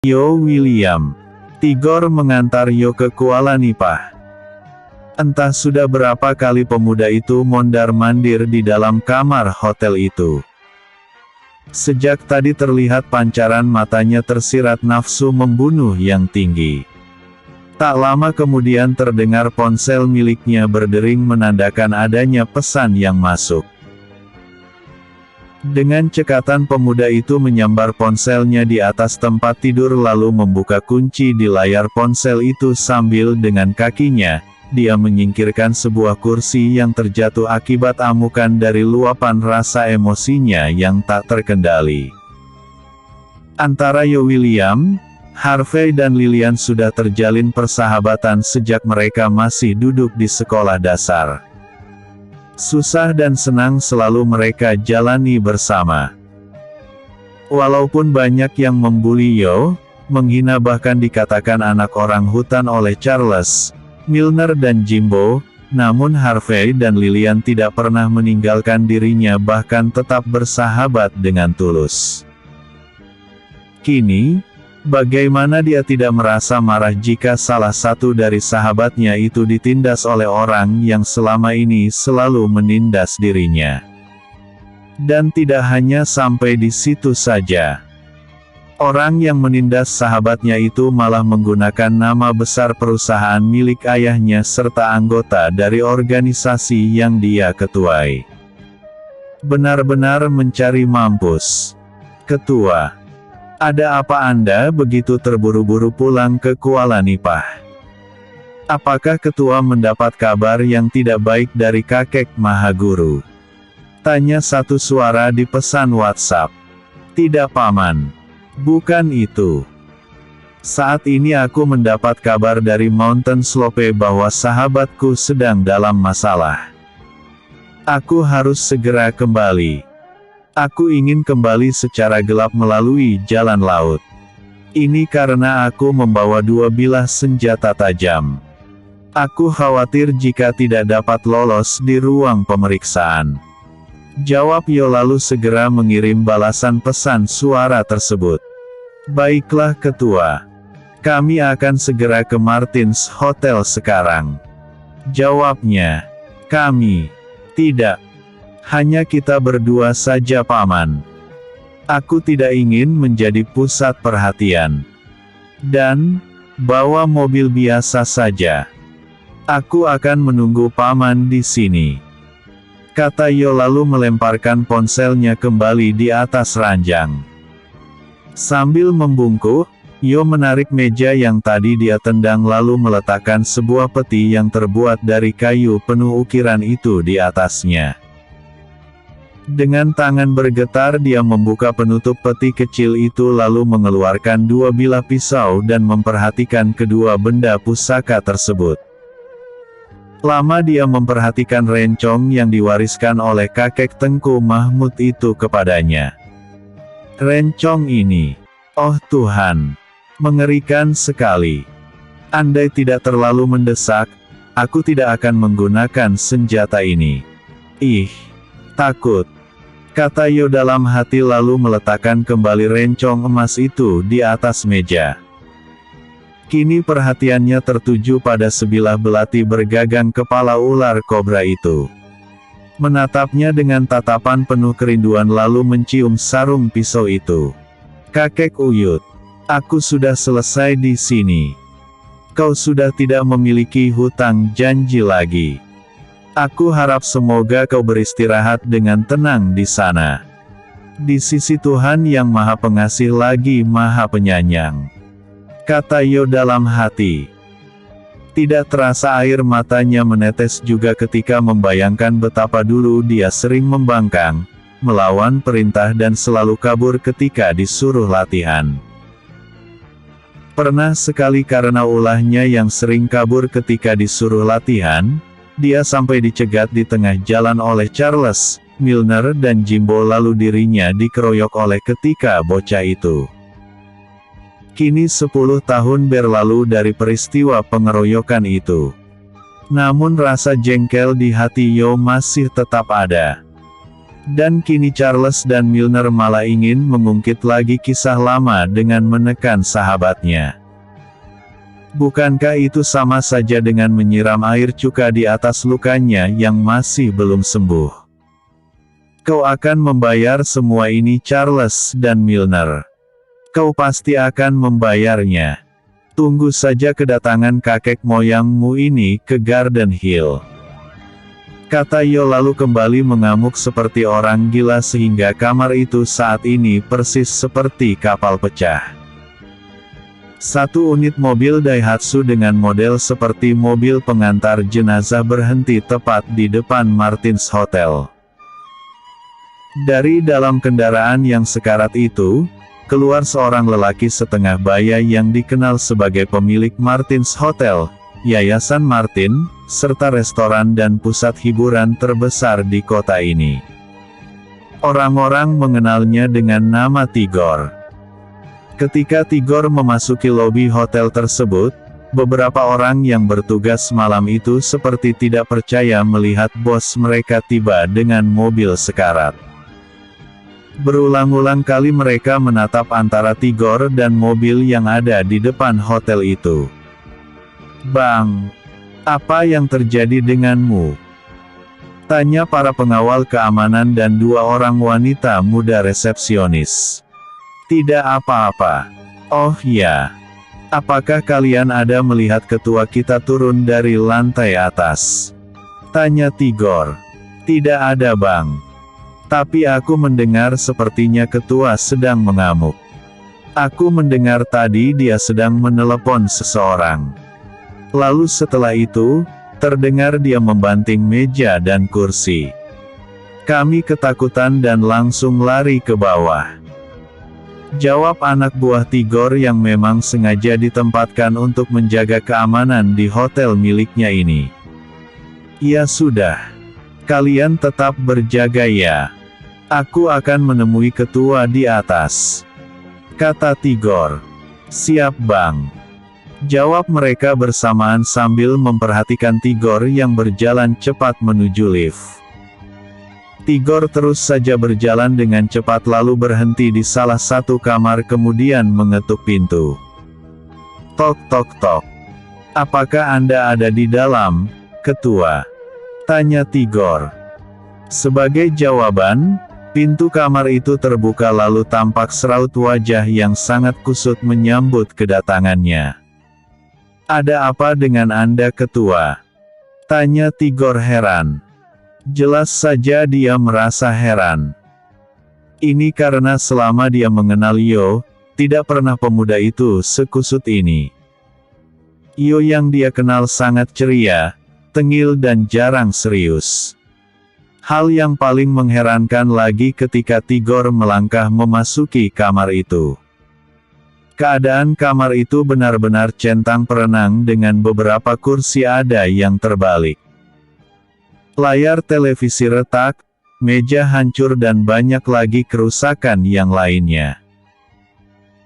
Yo William. Tigor mengantar Yo ke Kuala Nipah. Entah sudah berapa kali pemuda itu mondar-mandir di dalam kamar hotel itu. Sejak tadi terlihat pancaran matanya tersirat nafsu membunuh yang tinggi. Tak lama kemudian terdengar ponsel miliknya berdering menandakan adanya pesan yang masuk. Dengan cekatan pemuda itu menyambar ponselnya di atas tempat tidur lalu membuka kunci di layar ponsel itu sambil dengan kakinya, dia menyingkirkan sebuah kursi yang terjatuh akibat amukan dari luapan rasa emosinya yang tak terkendali. Antara Yo William, Harvey dan Lilian sudah terjalin persahabatan sejak mereka masih duduk di sekolah dasar. Susah dan senang selalu mereka jalani bersama. Walaupun banyak yang membuli Yo, menghina bahkan dikatakan anak orang hutan oleh Charles, Milner dan Jimbo, namun Harvey dan Lilian tidak pernah meninggalkan dirinya bahkan tetap bersahabat dengan tulus. Kini, bagaimana dia tidak merasa marah jika salah satu dari sahabatnya itu ditindas oleh orang yang selama ini selalu menindas dirinya. Dan tidak hanya sampai di situ saja. Orang yang menindas sahabatnya itu malah menggunakan nama besar perusahaan milik ayahnya serta anggota dari organisasi yang dia ketuai. Benar-benar mencari mampus. Ketua. Ada apa Anda begitu terburu-buru pulang ke Kuala Nipah? Apakah ketua mendapat kabar yang tidak baik dari kakek Mahaguru? Tanya satu suara di pesan WhatsApp. Tidak paman. Bukan itu. Saat ini aku mendapat kabar dari Mountain Slope bahwa sahabatku sedang dalam masalah. Aku harus segera kembali. Aku ingin kembali secara gelap melalui jalan laut. Ini karena aku membawa 2 bilah senjata tajam. Aku khawatir jika tidak dapat lolos di ruang pemeriksaan. Jawab Yo lalu segera mengirim balasan pesan suara tersebut. Baiklah ketua. Kami akan segera ke Martins Hotel sekarang. Jawabnya. Kami. Tidak. Hanya kita berdua saja paman. Aku tidak ingin menjadi pusat perhatian. Dan, bawa mobil biasa saja. Aku akan menunggu paman di sini. Kata Yo lalu melemparkan ponselnya kembali di atas ranjang. Sambil membungkuk, Yo menarik meja yang tadi dia tendang lalu meletakkan sebuah peti yang terbuat dari kayu penuh ukiran itu di atasnya. Dengan tangan bergetar dia membuka penutup peti kecil itu lalu mengeluarkan 2 bilah pisau dan memperhatikan kedua benda pusaka tersebut. Lama dia memperhatikan rencong yang diwariskan oleh kakek Tengku Mahmud itu kepadanya. Rencong ini, oh Tuhan, mengerikan sekali. Andai tidak terlalu mendesak, aku tidak akan menggunakan senjata ini. Ih, takut. Kata Yo dalam hati lalu meletakkan kembali rencong emas itu di atas meja. Kini perhatiannya tertuju pada sebilah belati bergagang kepala ular kobra itu. Menatapnya dengan tatapan penuh kerinduan lalu mencium sarung pisau itu. Kakek Uyut, aku sudah selesai di sini. Kau sudah tidak memiliki hutang janji lagi. Aku harap semoga kau beristirahat dengan tenang di sana. Di sisi Tuhan yang Maha Pengasih lagi Maha Penyayang. Kata Yo dalam hati. Tidak terasa air matanya menetes juga ketika membayangkan betapa dulu dia sering membangkang, melawan perintah dan selalu kabur ketika disuruh latihan. Pernah sekali karena ulahnya yang sering kabur ketika disuruh latihan, dia sampai dicegat di tengah jalan oleh Charles, Milner dan Jimbo lalu dirinya dikeroyok oleh ketika bocah itu. Kini 10 tahun berlalu dari peristiwa pengeroyokan itu. Namun rasa jengkel di hati Yo masih tetap ada. Dan kini Charles dan Milner malah ingin mengungkit lagi kisah lama dengan menekan sahabatnya. Bukankah itu sama saja dengan menyiram air cuka di atas lukanya yang masih belum sembuh? Kau akan membayar semua ini, Charles dan Milner. Kau pasti akan membayarnya. Tunggu saja kedatangan kakek moyangmu ini ke Garden Hill. Kata Yo lalu kembali mengamuk seperti orang gila sehingga kamar itu saat ini persis seperti kapal pecah. Satu unit mobil Daihatsu dengan model seperti mobil pengantar jenazah berhenti tepat di depan Martins Hotel. Dari dalam kendaraan yang sekarat itu, keluar seorang lelaki setengah baya yang dikenal sebagai pemilik Martins Hotel, Yayasan Martin, serta restoran dan pusat hiburan terbesar di kota ini. Orang-orang mengenalnya dengan nama Tigor. Ketika Tigor memasuki lobi hotel tersebut, beberapa orang yang bertugas malam itu seperti tidak percaya melihat bos mereka tiba dengan mobil sekarat. Berulang-ulang kali mereka menatap antara Tigor dan mobil yang ada di depan hotel itu. "Bang, apa yang terjadi denganmu?" tanya para pengawal keamanan dan dua orang wanita muda resepsionis. "Tidak apa-apa. Oh ya. Apakah kalian ada melihat ketua kita turun dari lantai atas?" tanya Tigor. "Tidak ada, Bang. Tapi aku mendengar sepertinya ketua sedang mengamuk. Aku mendengar tadi dia sedang menelepon seseorang. Lalu setelah itu, terdengar dia membanting meja dan kursi. Kami ketakutan dan langsung lari ke bawah," jawab anak buah Tigor yang memang sengaja ditempatkan untuk menjaga keamanan di hotel miliknya ini. "Ya sudah. Kalian tetap berjaga ya. Aku akan menemui ketua di atas," kata Tigor. "Siap, Bang," jawab mereka bersamaan sambil memperhatikan Tigor yang berjalan cepat menuju lift. Tigor terus saja berjalan dengan cepat lalu berhenti di salah satu kamar kemudian mengetuk pintu. "Tok tok tok. Apakah Anda ada di dalam, Ketua?" tanya Tigor. Sebagai jawaban, pintu kamar itu terbuka lalu tampak seraut wajah yang sangat kusut menyambut kedatangannya. "Ada apa dengan Anda, Ketua?" tanya Tigor heran. Jelas saja dia merasa heran. Ini karena selama dia mengenal Yo, tidak pernah pemuda itu sekusut ini. Yo yang dia kenal sangat ceria, tengil dan jarang serius. Hal yang paling mengherankan lagi ketika Tigor melangkah memasuki kamar itu. Keadaan kamar itu benar-benar centang perenang dengan beberapa kursi ada yang terbalik. Layar televisi retak, meja hancur dan banyak lagi kerusakan yang lainnya.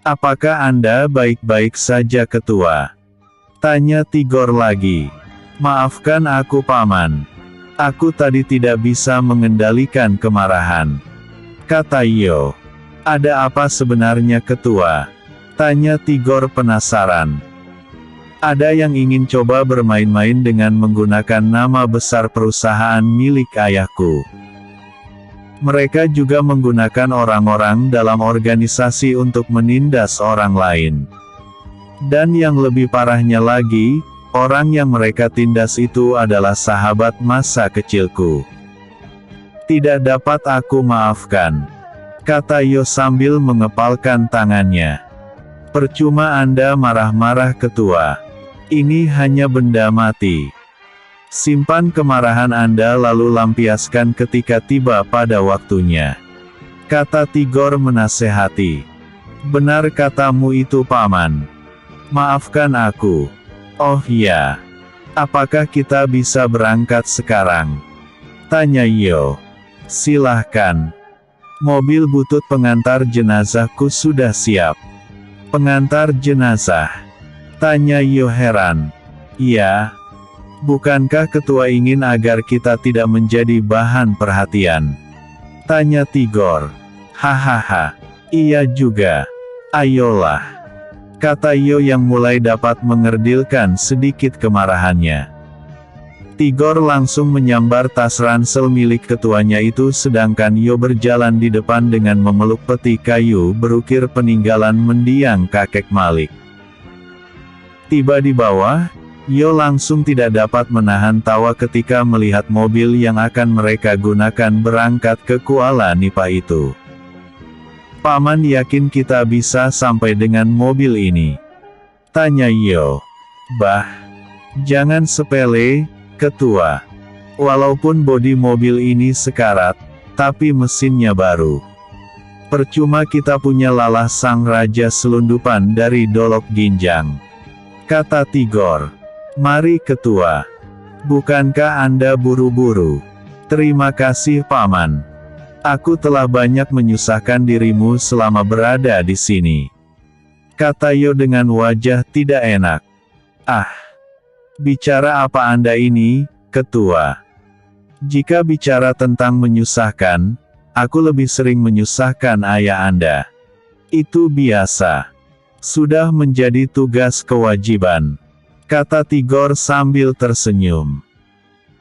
"Apakah Anda baik-baik saja, Ketua?" tanya Tigor lagi. "Maafkan aku, Paman. Aku tadi tidak bisa mengendalikan kemarahan," kata Yo. "Ada apa sebenarnya, Ketua?" tanya Tigor penasaran. "Ada yang ingin coba bermain-main dengan menggunakan nama besar perusahaan milik ayahku. Mereka juga menggunakan orang-orang dalam organisasi untuk menindas orang lain. Dan yang lebih parahnya lagi, orang yang mereka tindas itu adalah sahabat masa kecilku. Tidak dapat aku maafkan," kata Yo sambil mengepalkan tangannya. "Percuma Anda marah-marah, Ketua. Ini hanya benda mati. Simpan kemarahan Anda lalu lampiaskan ketika tiba pada waktunya," kata Tigor menasehati. "Benar katamu itu, Paman. Maafkan aku." "Oh ya. Apakah kita bisa berangkat sekarang?" tanya Yo. "Silahkan. Mobil butut pengantar jenazahku sudah siap." "Pengantar jenazah?" tanya Yo heran. "Iya. Bukankah Ketua ingin agar kita tidak menjadi bahan perhatian? Tanya Tigor. Hahaha. Iya juga. Ayolah. Kata Yo yang mulai dapat mengerdilkan sedikit kemarahannya. Tigor langsung menyambar tas ransel milik ketuanya itu sedangkan Yo berjalan di depan dengan memeluk peti kayu berukir peninggalan mendiang kakek Malik. Tiba di bawah, Yo langsung tidak dapat menahan tawa ketika melihat mobil yang akan mereka gunakan berangkat ke Kuala Nipah itu. Paman yakin kita bisa sampai dengan mobil ini? Tanya Yo. Bah, jangan sepele, Ketua. Walaupun bodi mobil ini sekarat, tapi mesinnya baru. Percuma kita punya lalah sang raja selundupan dari Dolok Ginjang. Kata Tigor. Mari Ketua. Bukankah Anda buru-buru? Terima kasih Paman. Aku telah banyak menyusahkan dirimu selama berada di sini. Kata Yo dengan wajah tidak enak. Ah. Bicara apa Anda ini, Ketua? Jika bicara tentang menyusahkan, aku lebih sering menyusahkan ayah Anda. Itu biasa. Sudah menjadi tugas kewajiban. Kata Tigor sambil tersenyum.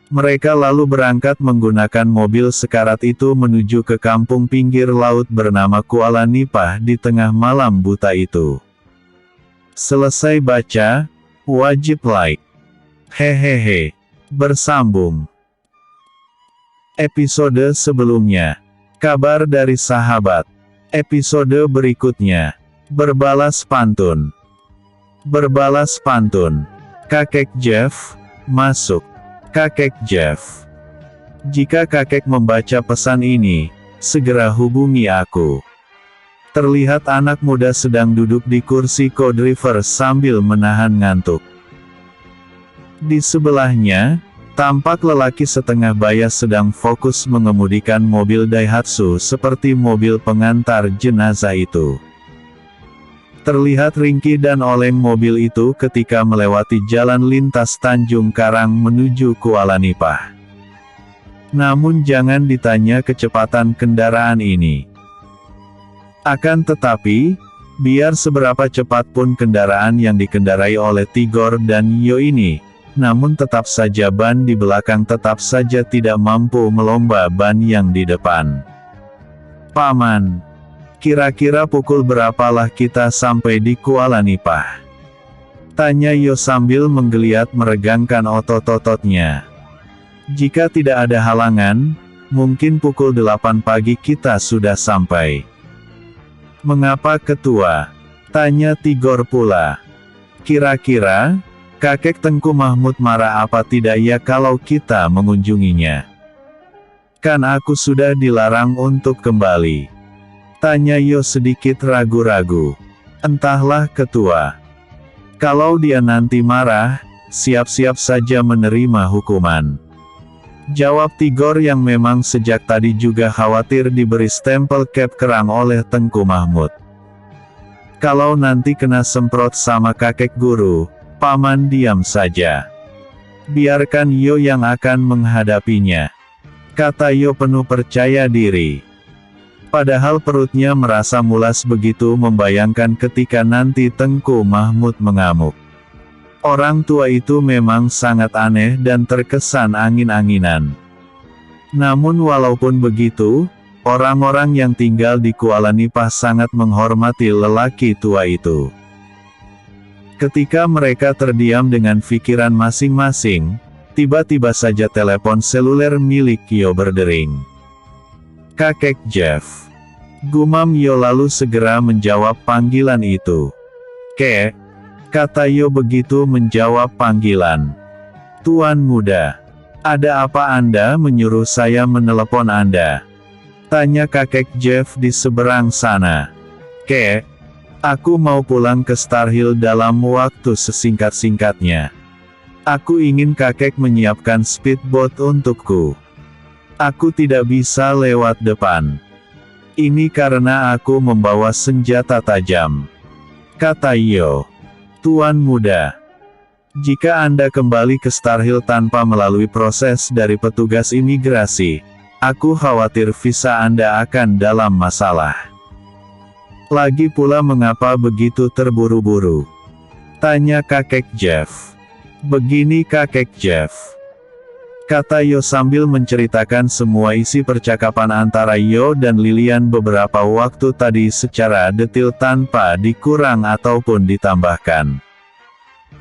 Mereka lalu berangkat menggunakan mobil sekarat itu menuju ke kampung pinggir laut bernama Kuala Nipah di tengah malam buta itu. Selesai baca, wajib like. Hehehe. Bersambung. Episode sebelumnya. Kabar dari sahabat. Episode berikutnya. Berbalas pantun. Berbalas pantun. Kakek Jeff, masuk. Kakek Jeff. Jika kakek membaca pesan ini, segera hubungi aku. Terlihat anak muda sedang duduk di kursi co-driver sambil menahan ngantuk. Di sebelahnya, tampak lelaki setengah baya sedang fokus mengemudikan mobil Daihatsu seperti mobil pengantar jenazah itu. Terlihat ringkih dan oleng mobil itu ketika melewati jalan lintas Tanjung Karang menuju Kuala Nipah. Namun jangan ditanya kecepatan kendaraan ini. Akan tetapi, biar seberapa cepat pun kendaraan yang dikendarai oleh Tigor dan Yo ini, namun tetap saja ban di belakang tetap saja tidak mampu melomba ban yang di depan. Paman. Kira-kira pukul berapalah kita sampai di Kuala Nipah? Tanya Yo sambil menggeliat meregangkan otot-ototnya. Jika tidak ada halangan, mungkin pukul 8 pagi kita sudah sampai. Mengapa Ketua? Tanya Tigor pula. Kira-kira, kakek Tengku Mahmud marah apa tidak ya kalau kita mengunjunginya? Kan aku sudah dilarang untuk kembali. Tanya Yo sedikit ragu-ragu. Entahlah Ketua. Kalau dia nanti marah, siap-siap saja menerima hukuman. Jawab Tigor yang memang sejak tadi juga khawatir diberi stempel cap kerang oleh Tengku Mahmud. Kalau nanti kena semprot sama kakek guru, Paman diam saja. Biarkan Yo yang akan menghadapinya. Kata Yo penuh percaya diri. Padahal perutnya merasa mulas begitu membayangkan ketika nanti Tengku Mahmud mengamuk. Orang tua itu memang sangat aneh dan terkesan angin-anginan. Namun walaupun begitu, orang-orang yang tinggal di Kuala Nipah sangat menghormati lelaki tua itu. Ketika mereka terdiam dengan pikiran masing-masing, tiba-tiba saja telepon seluler milik Yo berdering. Kakek Jeff. Gumam Yo lalu segera menjawab panggilan itu. Kek. Kata Yo begitu menjawab panggilan. Tuan muda. Ada apa Anda menyuruh saya menelepon Anda? Tanya kakek Jeff di seberang sana. Kek. Aku mau pulang ke Star Hill dalam waktu sesingkat-singkatnya. Aku ingin kakek menyiapkan speedboat untukku. Aku tidak bisa lewat depan. Ini karena aku membawa senjata tajam. Kata Yo. Tuan muda. Jika Anda kembali ke Star Hill tanpa melalui proses dari petugas imigrasi, Aku khawatir visa Anda akan dalam masalah. Lagi pula mengapa begitu terburu-buru? Tanya kakek Jeff. Begini kakek Jeff, kata Yo sambil menceritakan semua isi percakapan antara Yo dan Lilian beberapa waktu tadi secara detail tanpa dikurang ataupun ditambahkan.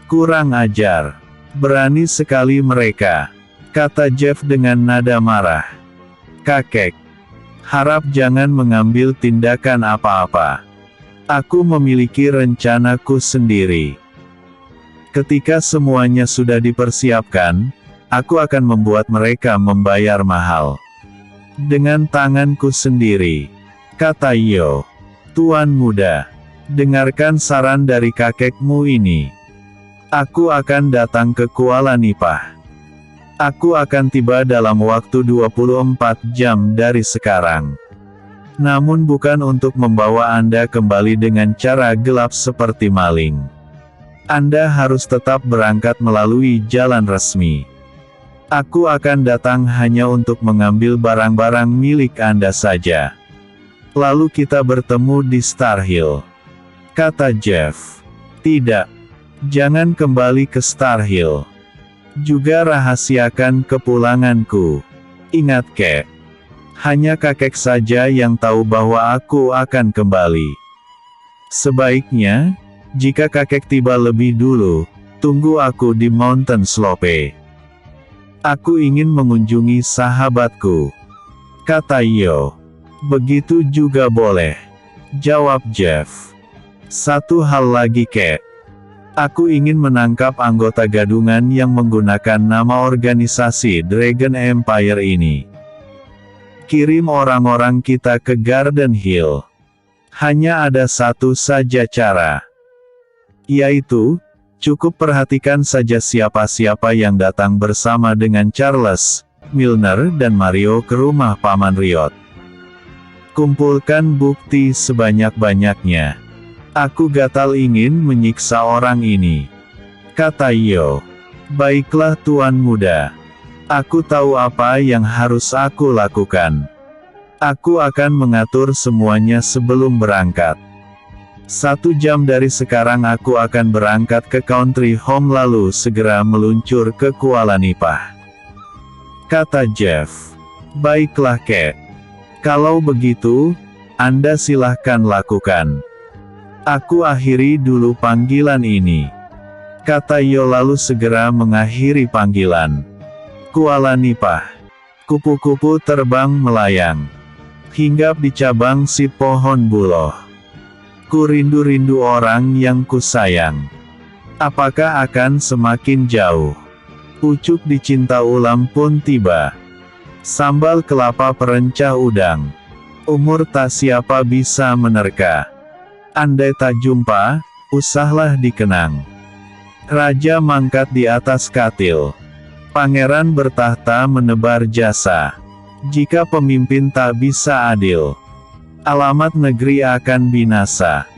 Kurang ajar. Berani sekali mereka, kata Jeff dengan nada marah. Kakek, harap jangan mengambil tindakan apa-apa. Aku memiliki rencanaku sendiri. Ketika semuanya sudah dipersiapkan, aku akan membuat mereka membayar mahal. Dengan tanganku sendiri, kata Yo. Tuan muda, dengarkan saran dari kakekmu ini. Aku akan datang ke Kuala Nipah. Aku akan tiba dalam waktu 24 jam dari sekarang. Namun bukan untuk membawa Anda kembali dengan cara gelap seperti maling. Anda harus tetap berangkat melalui jalan resmi. Aku akan datang hanya untuk mengambil barang-barang milik Anda saja. Lalu kita bertemu di Star Hill, kata Jeff. Tidak, jangan kembali ke Star Hill. Juga rahasiakan kepulanganku. Ingat kek, hanya kakek saja yang tahu bahwa aku akan kembali. Sebaiknya, jika kakek tiba lebih dulu, tunggu aku di Mountain Slope. Aku ingin mengunjungi sahabatku, kata Yo. Begitu juga boleh, jawab Jeff. Satu hal lagi kek. Aku ingin menangkap anggota gadungan yang menggunakan nama organisasi Dragon Empire ini. Kirim orang-orang kita ke Garden Hill. Hanya ada satu saja cara. Yaitu, cukup perhatikan saja siapa-siapa yang datang bersama dengan Charles, Milner dan Mario ke rumah Paman Riot. Kumpulkan bukti sebanyak-banyaknya. Aku gatal ingin menyiksa orang ini, kata Yo. Baiklah tuan muda. Aku tahu apa yang harus aku lakukan. Aku akan mengatur semuanya sebelum berangkat. 1 jam dari sekarang aku akan berangkat ke Country Home lalu segera meluncur ke Kuala Nipah, kata Jeff. Baiklah kek. Kalau begitu, Anda silahkan lakukan. Aku akhiri dulu panggilan ini, kata Yo lalu segera mengakhiri panggilan. Kuala Nipah. Kupu-kupu terbang melayang. Hinggap di cabang si pohon buloh. Ku rindu-rindu orang yang ku sayang. Apakah akan semakin jauh? Pucuk dicinta ulam pun tiba. Sambal kelapa perencah udang. Umur tak siapa bisa menerka. Andai tak jumpa, usahlah dikenang. Raja mangkat di atas katil. Pangeran bertahta menebar jasa. Jika pemimpin tak bisa adil, alamat negeri akan binasa.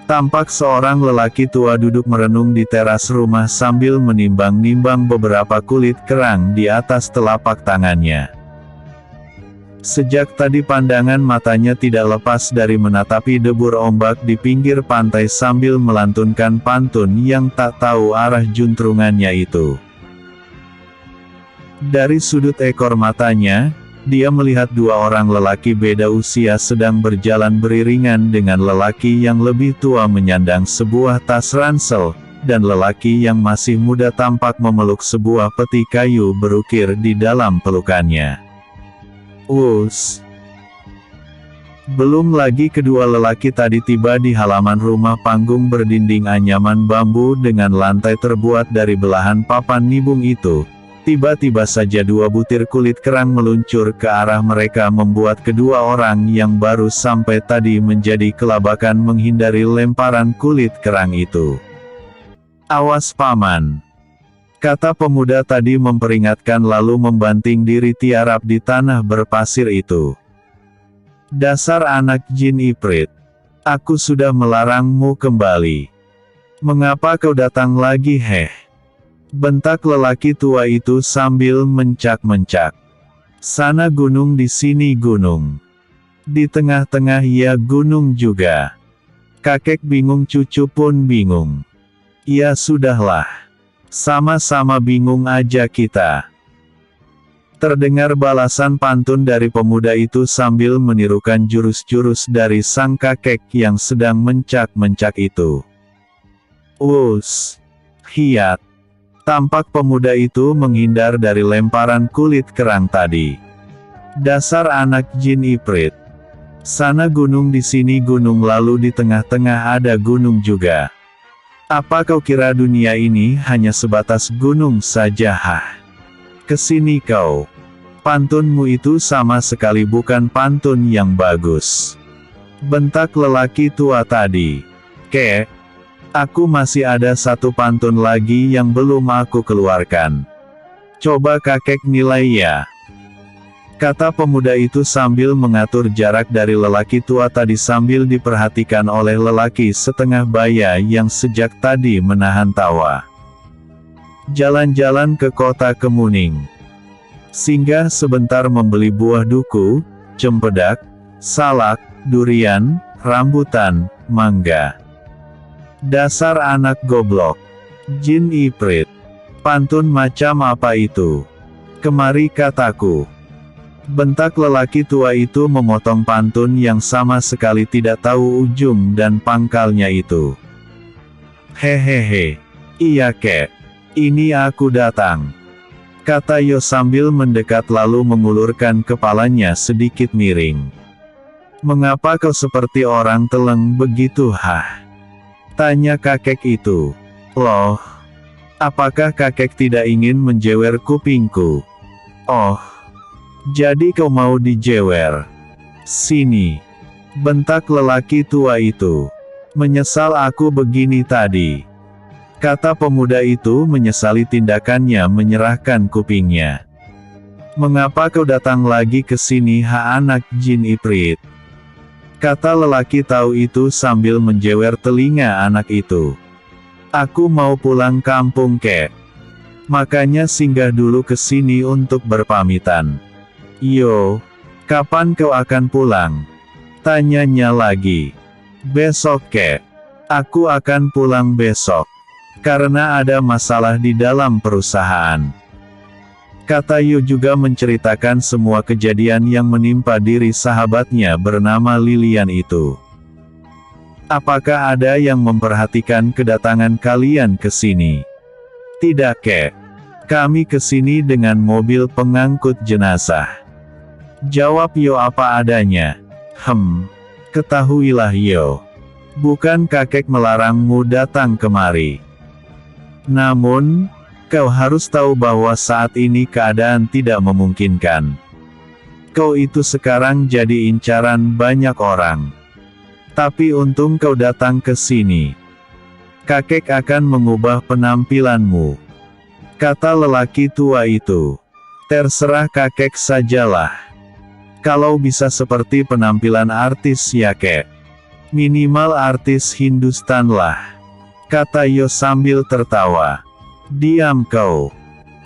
Tampak seorang lelaki tua duduk merenung di teras rumah sambil menimbang-nimbang beberapa kulit kerang di atas telapak tangannya. Sejak tadi pandangan matanya tidak lepas dari menatapi debur ombak di pinggir pantai sambil melantunkan pantun yang tak tahu arah juntrungannya itu. Dari sudut ekor matanya, dia melihat 2 orang lelaki beda usia sedang berjalan beriringan dengan lelaki yang lebih tua menyandang sebuah tas ransel, dan lelaki yang masih muda tampak memeluk sebuah peti kayu berukir di dalam pelukannya. Wus! Belum lagi kedua lelaki tadi tiba di halaman rumah panggung berdinding anyaman bambu dengan lantai terbuat dari belahan papan nibung itu. Tiba-tiba saja 2 butir kulit kerang meluncur ke arah mereka membuat kedua orang yang baru sampai tadi menjadi kelabakan menghindari lemparan kulit kerang itu. Awas paman, kata pemuda tadi memperingatkan lalu membanting diri tiarap di tanah berpasir itu. Dasar anak jin iprit. Aku sudah melarangmu kembali. Mengapa kau datang lagi bentak lelaki tua itu sambil mencak-mencak. Sana gunung di sini gunung. Di tengah-tengah ya gunung juga. Kakek bingung cucu pun bingung. Ya sudahlah. Sama-sama bingung aja kita. Terdengar balasan pantun dari pemuda itu sambil menirukan jurus-jurus dari sang kakek yang sedang mencak-mencak itu. Us! Hiat! Tampak pemuda itu menghindar dari lemparan kulit kerang tadi. Dasar anak jin iprit. Sana gunung di sini gunung lalu di tengah-tengah ada gunung juga. Apa kau kira dunia ini hanya sebatas gunung saja? Kesini kau. Pantunmu itu sama sekali bukan pantun yang bagus. Bentak lelaki tua tadi. Kek. Aku masih ada satu pantun lagi yang belum aku keluarkan. Coba kakek nilai ya. Kata pemuda itu sambil mengatur jarak dari lelaki tua tadi sambil diperhatikan oleh lelaki setengah baya yang sejak tadi menahan tawa. Jalan-jalan ke kota Kemuning. Singgah sebentar membeli buah duku, cempedak, salak, durian, rambutan, mangga. Dasar anak goblok. Jin iprit. Pantun macam apa itu? Kemari kataku. Bentak lelaki tua itu memotong pantun yang sama sekali tidak tahu ujung dan pangkalnya itu. Hehehe. Iya kek. Ini aku datang. Kata Yo sambil mendekat lalu mengulurkan kepalanya sedikit miring. Mengapa kau seperti orang teleng begitu? Tanya kakek itu. Loh, apakah kakek tidak ingin menjewer kupingku? Oh, jadi kau mau dijewer? Sini. Bentak lelaki tua itu. Menyesal aku begini tadi. Kata pemuda itu menyesali tindakannya menyerahkan kupingnya. Mengapa kau datang lagi ke sini anak jin iprit? Kata lelaki tahu itu sambil menjewer telinga anak itu. Aku mau pulang kampung kek. Makanya singgah dulu ke sini untuk berpamitan. Yo, kapan kau akan pulang? Tanyanya lagi. Besok kek. Aku akan pulang besok. Karena ada masalah di dalam perusahaan. Kata Yu juga menceritakan semua kejadian yang menimpa diri sahabatnya bernama Lilian itu. Apakah ada yang memperhatikan kedatangan kalian ke sini? Tidak kek. Kami ke sini dengan mobil pengangkut jenazah. Jawab Yo apa adanya. Ketahuilah Yo. Bukan kakek melarangmu datang kemari. Namun, kau harus tahu bahwa saat ini keadaan tidak memungkinkan. Kau itu sekarang jadi incaran banyak orang. Tapi untung kau datang ke sini. Kakek akan mengubah penampilanmu. Kata lelaki tua itu. Terserah kakek sajalah. Kalau bisa seperti penampilan artis ya kek. Minimal artis Hindustan lah. Kata Yo sambil tertawa. Diam kau.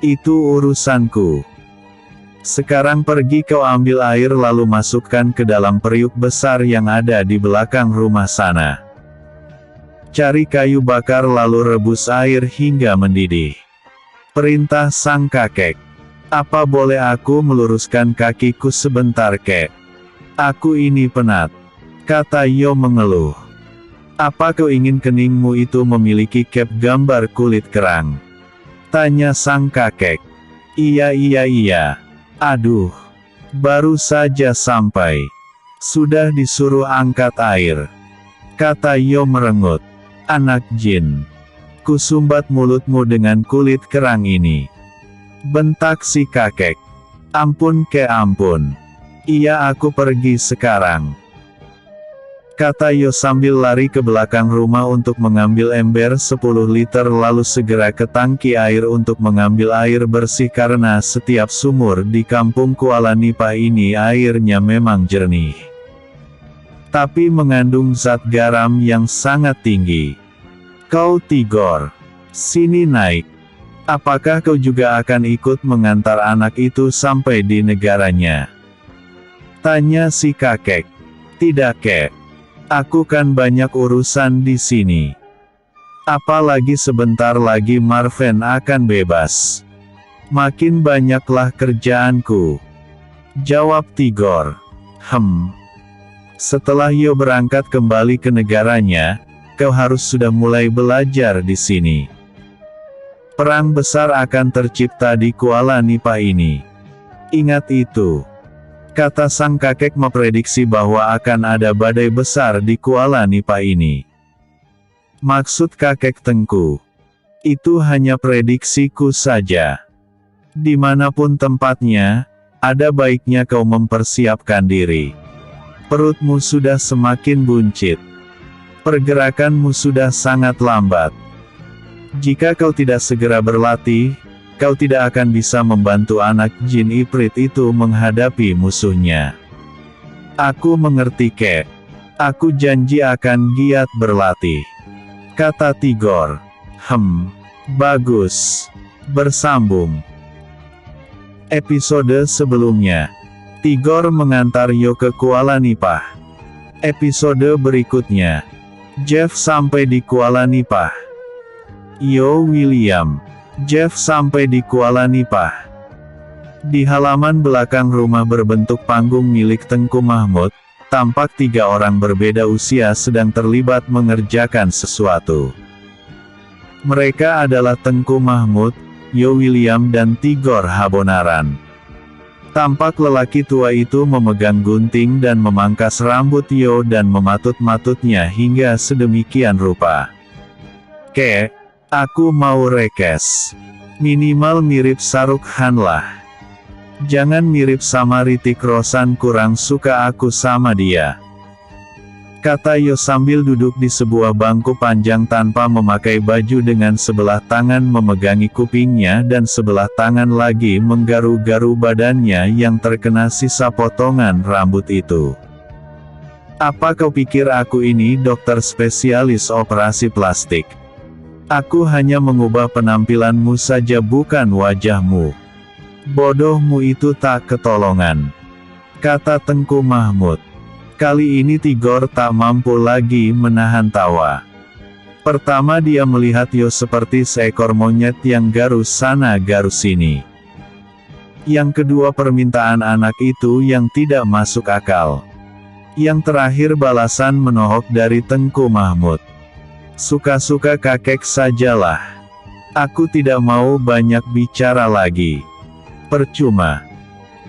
Itu urusanku. Sekarang pergi kau ambil air lalu masukkan ke dalam periuk besar yang ada di belakang rumah sana. Cari kayu bakar lalu rebus air hingga mendidih. Perintah sang kakek. Apa boleh aku meluruskan kakiku sebentar kek? Aku ini penat. Kata Yo mengeluh. Apa kau ingin keningmu itu memiliki cap gambar kulit kerang? Tanya sang kakek. Iya. Aduh. Baru saja sampai. Sudah disuruh angkat air. Kata Yo merengut. Anak jin. Kusumbat mulutmu dengan kulit kerang ini. Bentak si kakek. Ampun ke ampun. Iya aku pergi sekarang. Kata Yo sambil lari ke belakang rumah untuk mengambil ember 10 liter lalu segera ke tangki air untuk mengambil air bersih karena setiap sumur di kampung Kuala Nipah ini airnya memang jernih. Tapi mengandung zat garam yang sangat tinggi. Kau Tigor. Sini naik. Apakah kau juga akan ikut mengantar anak itu sampai di negaranya? Tanya si kakek. Tidak kek. Aku kan banyak urusan di sini. Apalagi sebentar lagi Marven akan bebas. Makin banyaklah kerjaanku. Jawab Tigor. Setelah Yo berangkat kembali ke negaranya, kau harus sudah mulai belajar di sini. Perang besar akan tercipta di Kuala Nipah ini. Ingat itu. Kata sang kakek memprediksi bahwa akan ada badai besar di Kuala Nipah ini. Maksud kakek Tengku. Itu hanya prediksiku saja. Dimanapun tempatnya, ada baiknya kau mempersiapkan diri. Perutmu sudah semakin buncit. Pergerakanmu sudah sangat lambat. Jika kau tidak segera berlatih, kau tidak akan bisa membantu anak jin Ifrit itu menghadapi musuhnya. Aku mengerti kek. Aku janji akan giat berlatih. Kata Tigor. Bagus. Bersambung. Episode sebelumnya. Tigor mengantar Yo ke Kuala Nipah. Episode berikutnya. Jeff sampai di Kuala Nipah. Yo William. Jeff sampai di Kuala Nipah. Di halaman belakang rumah berbentuk panggung milik Tengku Mahmud, tampak 3 orang berbeda usia sedang terlibat mengerjakan sesuatu. Mereka adalah Tengku Mahmud, Yo William dan Tigor Habonaran. Tampak lelaki tua itu memegang gunting dan memangkas rambut Yo dan mematut-matutnya hingga sedemikian rupa. Kek. Aku mau rekes. Minimal mirip Saruk Khan lah. Jangan mirip sama Hrithik Roshan, kurang suka aku sama dia. Kata Yo sambil duduk di sebuah bangku panjang tanpa memakai baju dengan sebelah tangan memegangi kupingnya dan sebelah tangan lagi menggaru-garu badannya yang terkena sisa potongan rambut itu. Apa kau pikir aku ini dokter spesialis operasi plastik? Aku hanya mengubah penampilanmu saja, bukan wajahmu. Bodohmu itu tak ketolongan. Kata Tengku Mahmud. Kali ini Tigor tak mampu lagi menahan tawa. Pertama dia melihat Yo seperti seekor monyet yang garus sana garus sini. Yang kedua permintaan anak itu yang tidak masuk akal. Yang terakhir balasan menohok dari Tengku Mahmud. Suka-suka kakek sajalah. Aku tidak mau banyak bicara lagi. Percuma.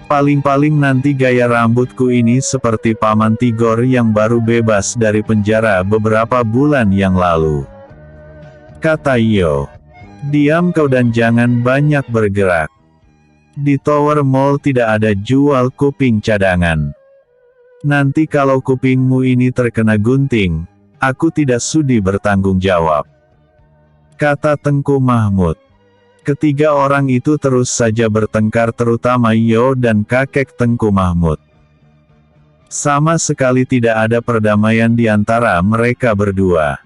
Paling-paling nanti gaya rambutku ini seperti Paman Tigor yang baru bebas dari penjara beberapa bulan yang lalu. Kata Yo. Diam kau dan jangan banyak bergerak. Di Tower Mall tidak ada jual kuping cadangan. Nanti kalau kupingmu ini terkena gunting, aku tidak sudi bertanggung jawab. Kata Tengku Mahmud. Ketiga orang itu terus saja bertengkar, terutama Yo dan kakek Tengku Mahmud. Sama sekali tidak ada perdamaian di antara mereka berdua.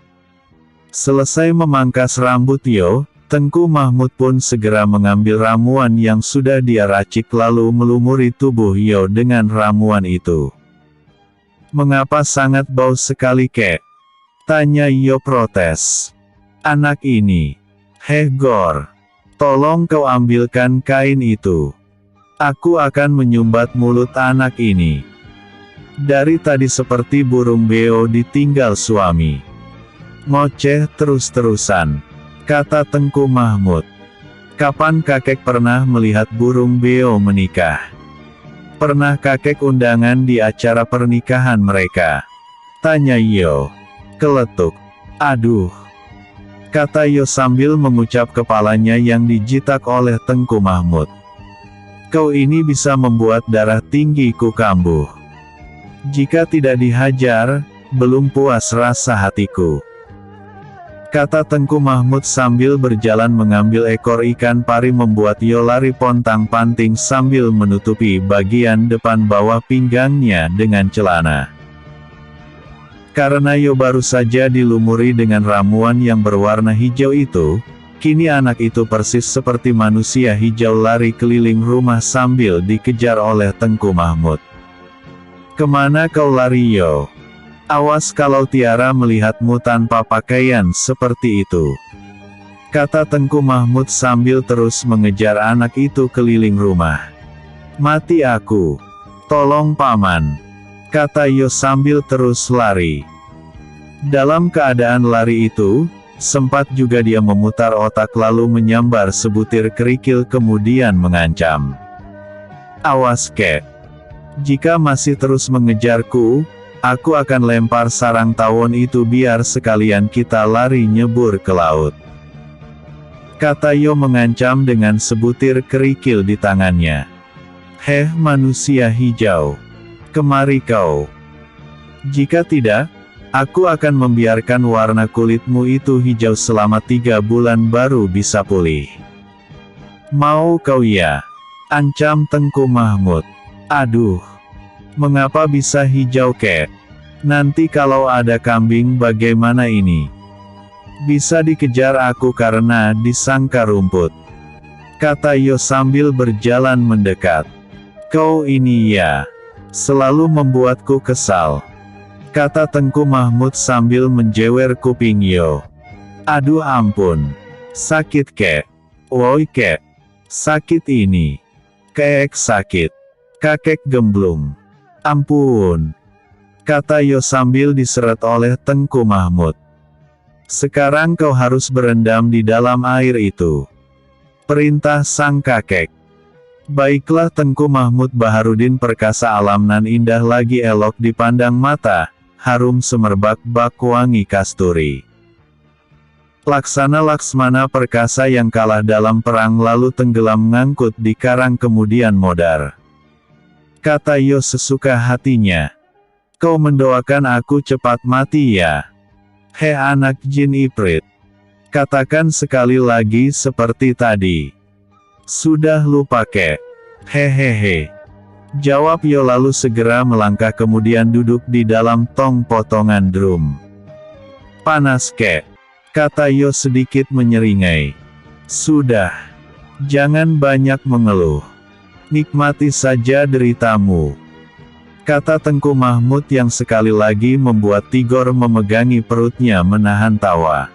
Selesai memangkas rambut Yo, Tengku Mahmud pun segera mengambil ramuan yang sudah dia racik lalu melumuri tubuh Yo dengan ramuan itu. Mengapa sangat bau sekali kek? Tanya Yo protes. Anak ini. Heh Gor. Tolong kau ambilkan kain itu. Aku akan menyumbat mulut anak ini. Dari tadi seperti burung beo ditinggal suami. Ngoceh terus-terusan. Kata Tengku Mahmud. Kapan kakek pernah melihat burung beo menikah? Pernah kakek undangan di acara pernikahan mereka? Tanya Yo. Keletuk. Aduh. Kata Yo sambil mengucap kepalanya yang dijitak oleh Tengku Mahmud. Kau ini bisa membuat darah tinggiku kambuh. Jika tidak dihajar, belum puas rasa hatiku. Kata Tengku Mahmud sambil berjalan mengambil ekor ikan pari membuat Yo lari pontang-panting sambil menutupi bagian depan bawah pinggangnya dengan celana. Karena Yo baru saja dilumuri dengan ramuan yang berwarna hijau itu, Kini anak itu persis seperti manusia hijau lari keliling rumah sambil dikejar oleh Tengku Mahmud. "Kemana kau lari, yo? Awas kalau Tiara melihatmu tanpa pakaian seperti itu," kata Tengku Mahmud sambil terus mengejar anak itu keliling rumah. "Mati aku. Tolong paman," kata Yo sambil terus lari. Dalam keadaan lari itu, sempat juga dia memutar otak lalu menyambar sebutir kerikil kemudian mengancam. "Awas kek. Jika masih terus mengejarku, aku akan lempar sarang tawon itu biar sekalian kita lari nyebur ke laut," kata Yo mengancam dengan sebutir kerikil di tangannya. "Heh manusia hijau. Kemari kau. Jika tidak, aku akan membiarkan warna kulitmu itu hijau selama 3 bulan baru bisa pulih. Mau kau ya?" ancam Tengku Mahmud. "Aduh. Mengapa bisa hijau kek? Nanti kalau ada kambing bagaimana ini? Bisa dikejar aku karena disangka rumput," kata Yo sambil berjalan mendekat. "Kau ini ya, selalu membuatku kesal," kata Tengku Mahmud sambil menjewer kuping Yo. "Aduh ampun. Sakit kek. Woi kek. Sakit ini. Kek sakit. Kakek gemblung. Ampun," kata Yo sambil diseret oleh Tengku Mahmud. "Sekarang kau harus berendam di dalam air itu," perintah sang kakek. Baiklah Tengku Mahmud Baharudin perkasa alam nan indah lagi elok dipandang mata, harum semerbak bak wangi kasturi. Laksana Laksmana perkasa yang kalah dalam perang lalu tenggelam ngangkut di karang kemudian modar. Kata Yo sesuka hatinya. "Kau mendoakan aku cepat mati ya? Hei anak jin Iprit. Katakan sekali lagi seperti tadi. Sudah lupa kek?" "Hehehe," jawab Yo lalu segera melangkah kemudian duduk di dalam tong potongan drum. "Panas kek?" kata Yo sedikit menyeringai. "Sudah. Jangan banyak mengeluh. Nikmati saja deritamu," kata Tengku Mahmud yang sekali lagi membuat Tigor memegangi perutnya menahan tawa.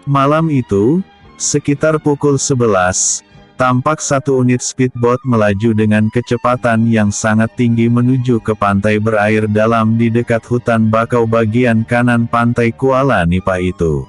Malam itu, sekitar pukul 11, tampak satu unit speedboat melaju dengan kecepatan yang sangat tinggi menuju ke pantai berair dalam di dekat hutan bakau bagian kanan pantai Kuala Nipah itu.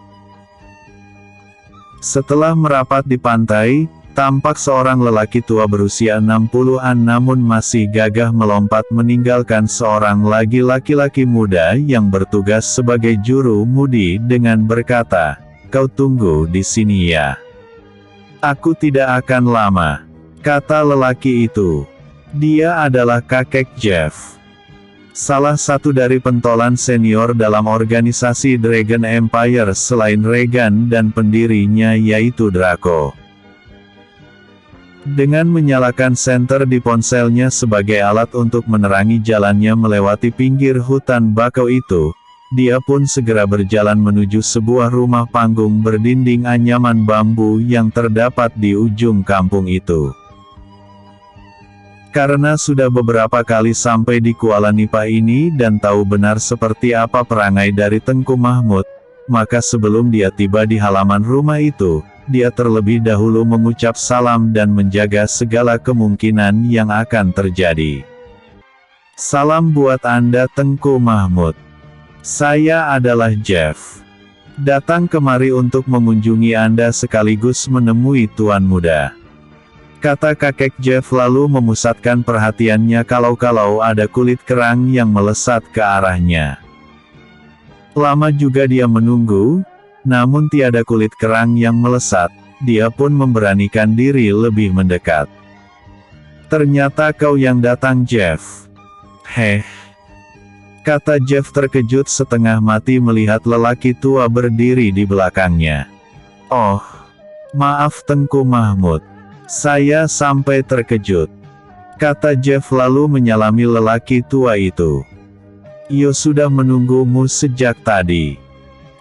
Setelah merapat di pantai, tampak seorang lelaki tua berusia 60-an namun masih gagah melompat meninggalkan seorang lagi laki-laki muda yang bertugas sebagai juru mudi dengan berkata, "Kau tunggu di sini ya. Aku tidak akan lama," kata lelaki itu. Dia adalah kakek Jeff. Salah satu dari pentolan senior dalam organisasi Dragon Empire selain Regan dan pendirinya yaitu Draco. Dengan menyalakan senter di ponselnya sebagai alat untuk menerangi jalannya melewati pinggir hutan bakau itu, dia pun segera berjalan menuju sebuah rumah panggung berdinding anyaman bambu yang terdapat di ujung kampung itu. Karena sudah beberapa kali sampai di Kuala Nipah ini dan tahu benar seperti apa perangai dari Tengku Mahmud, maka sebelum dia tiba di halaman rumah itu, dia terlebih dahulu mengucap salam dan menjaga segala kemungkinan yang akan terjadi. "Salam buat Anda Tengku Mahmud. Saya adalah Jeff. Datang kemari untuk mengunjungi Anda sekaligus menemui Tuan Muda," kata kakek Jeff lalu memusatkan perhatiannya kalau-kalau ada kulit kerang yang melesat ke arahnya. Lama juga dia menunggu, namun tiada kulit kerang yang melesat, dia pun memberanikan diri lebih mendekat. "Ternyata kau yang datang Jeff." "Heh," kata Jeff terkejut setengah mati melihat lelaki tua berdiri di belakangnya. "Oh, maaf Tengku Mahmud. Saya sampai terkejut," kata Jeff lalu menyalami lelaki tua itu. "Yo sudah menunggumu sejak tadi."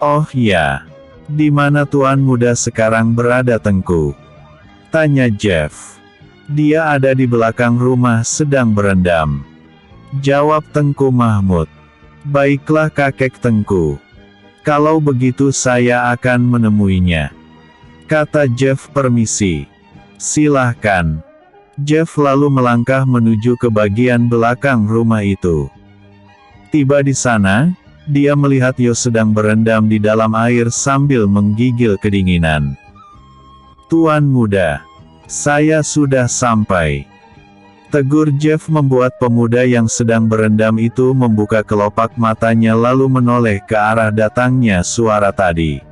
"Oh ya. Di mana Tuan Muda sekarang berada, Tengku? Tanya Jeff. Dia ada di belakang rumah sedang berendam. Jawab Tengku Mahmud. Baiklah kakek Tengku. Kalau begitu saya akan menemuinya. Kata Jeff. Permisi. Silahkan. Jeff lalu melangkah menuju ke bagian belakang rumah itu. Tiba di sana, dia melihat Yo sedang berendam di dalam air sambil menggigil kedinginan. Tuan Muda, saya sudah sampai. Tegur Jeff membuat pemuda yang sedang berendam itu membuka kelopak matanya lalu menoleh ke arah datangnya suara tadi.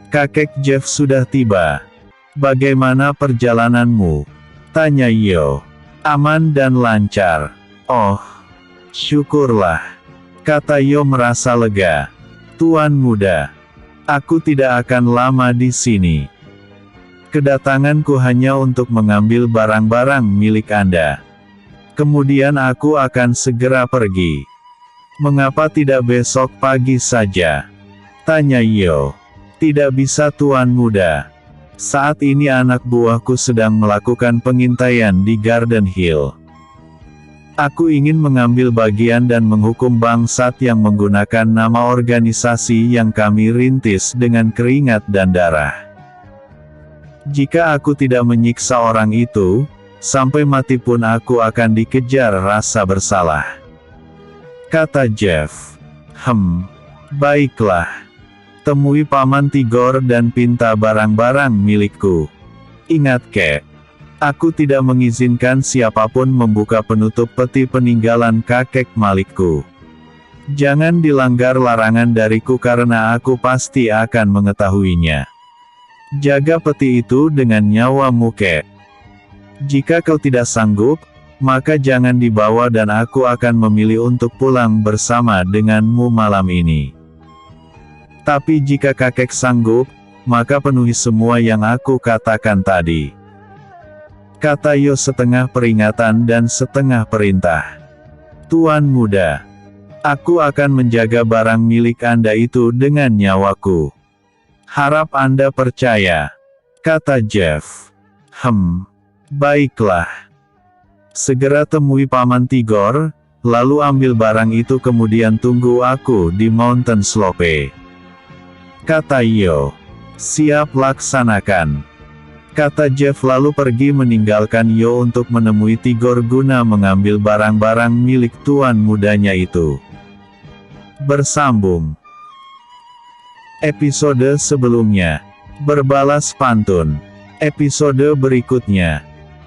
Kakek Jeff sudah tiba. Bagaimana perjalananmu? Tanya Yo. Aman dan lancar. Oh, syukurlah. Kata Yo merasa lega. Tuan Muda, aku tidak akan lama di sini. Kedatanganku hanya untuk mengambil barang-barang milik Anda. Kemudian aku akan segera pergi. Mengapa tidak besok pagi saja? Tanya Yo. Tidak bisa Tuan Muda. Saat ini anak buahku sedang melakukan pengintaian di Garden Hill. Aku ingin mengambil bagian dan menghukum bangsat yang menggunakan nama organisasi yang kami rintis dengan keringat dan darah. Jika aku tidak menyiksa orang itu, sampai mati pun aku akan dikejar rasa bersalah. Kata Jeff. Baiklah. Temui Paman Tigor dan pinta barang-barang milikku. Ingat kek. Aku tidak mengizinkan siapapun membuka penutup peti peninggalan kakek Malikku. Jangan dilanggar larangan dariku karena aku pasti akan mengetahuinya. Jaga peti itu dengan nyawamu kek. Jika kau tidak sanggup, maka jangan dibawa dan aku akan memilih untuk pulang bersama denganmu malam ini. Tapi jika kakek sanggup, maka penuhi semua yang aku katakan tadi. Kata Yo setengah peringatan dan setengah perintah. Tuan Muda, aku akan menjaga barang milik Anda itu dengan nyawaku. Harap Anda percaya. Kata Jeff. Baiklah. Segera temui Paman Tigor, lalu ambil barang itu kemudian tunggu aku di Mountain Slope. Kata Yo. Siap laksanakan. Kata Jeff lalu pergi meninggalkan Yo untuk menemui Tigor guna mengambil barang-barang milik tuan mudanya itu. Bersambung. Episode sebelumnya. Berbalas pantun. Episode berikutnya.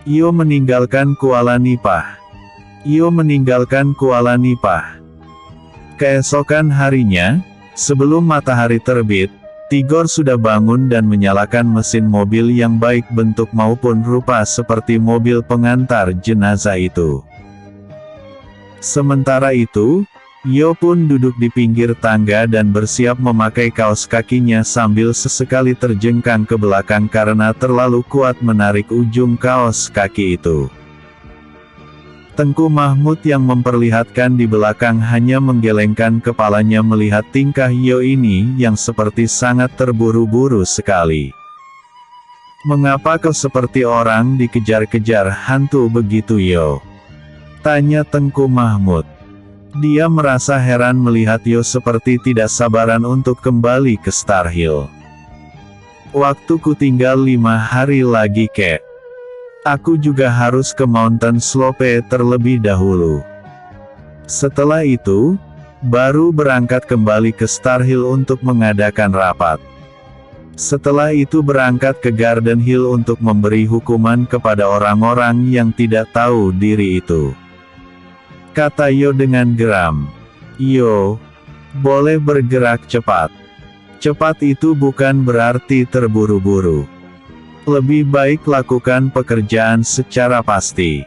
Yo meninggalkan Kuala Nipah. Yo meninggalkan Kuala Nipah. Keesokan harinya, sebelum matahari terbit, Tigor sudah bangun dan menyalakan mesin mobil yang baik bentuk maupun rupa seperti mobil pengantar jenazah itu. Sementara itu, Yo pun duduk di pinggir tangga dan bersiap memakai kaos kakinya sambil sesekali terjengkang ke belakang karena terlalu kuat menarik ujung kaos kaki itu. Tengku Mahmud yang memperlihatkan di belakang hanya menggelengkan kepalanya melihat tingkah Yo ini yang seperti sangat terburu-buru sekali. Mengapa kau seperti orang dikejar-kejar hantu begitu Yo? Tanya Tengku Mahmud. Dia merasa heran melihat Yo seperti tidak sabaran untuk kembali ke Star Hill. Waktuku tinggal 5 hari lagi kek. Aku juga harus ke Mountain Slope terlebih dahulu. Setelah itu, baru berangkat kembali ke Star Hill untuk mengadakan rapat. Setelah itu berangkat ke Garden Hill untuk memberi hukuman kepada orang-orang yang tidak tahu diri itu. Kata Yo dengan geram. Yo, boleh bergerak cepat. Cepat itu bukan berarti terburu-buru. Lebih baik lakukan pekerjaan secara pasti.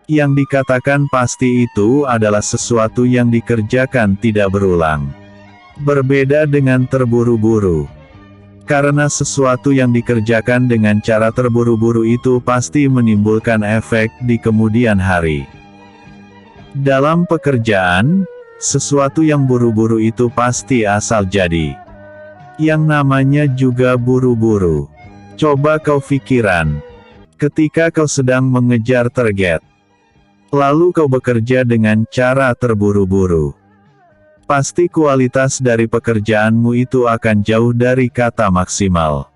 Yang dikatakan pasti itu adalah sesuatu yang dikerjakan tidak berulang. Berbeda dengan terburu-buru. Karena sesuatu yang dikerjakan dengan cara terburu-buru itu pasti menimbulkan efek di kemudian hari. Dalam pekerjaan, sesuatu yang buru-buru itu pasti asal jadi. Yang namanya juga buru-buru. Coba kau pikiran. Ketika kau sedang mengejar target, lalu kau bekerja dengan cara terburu-buru. Pasti kualitas dari pekerjaanmu itu akan jauh dari kata maksimal.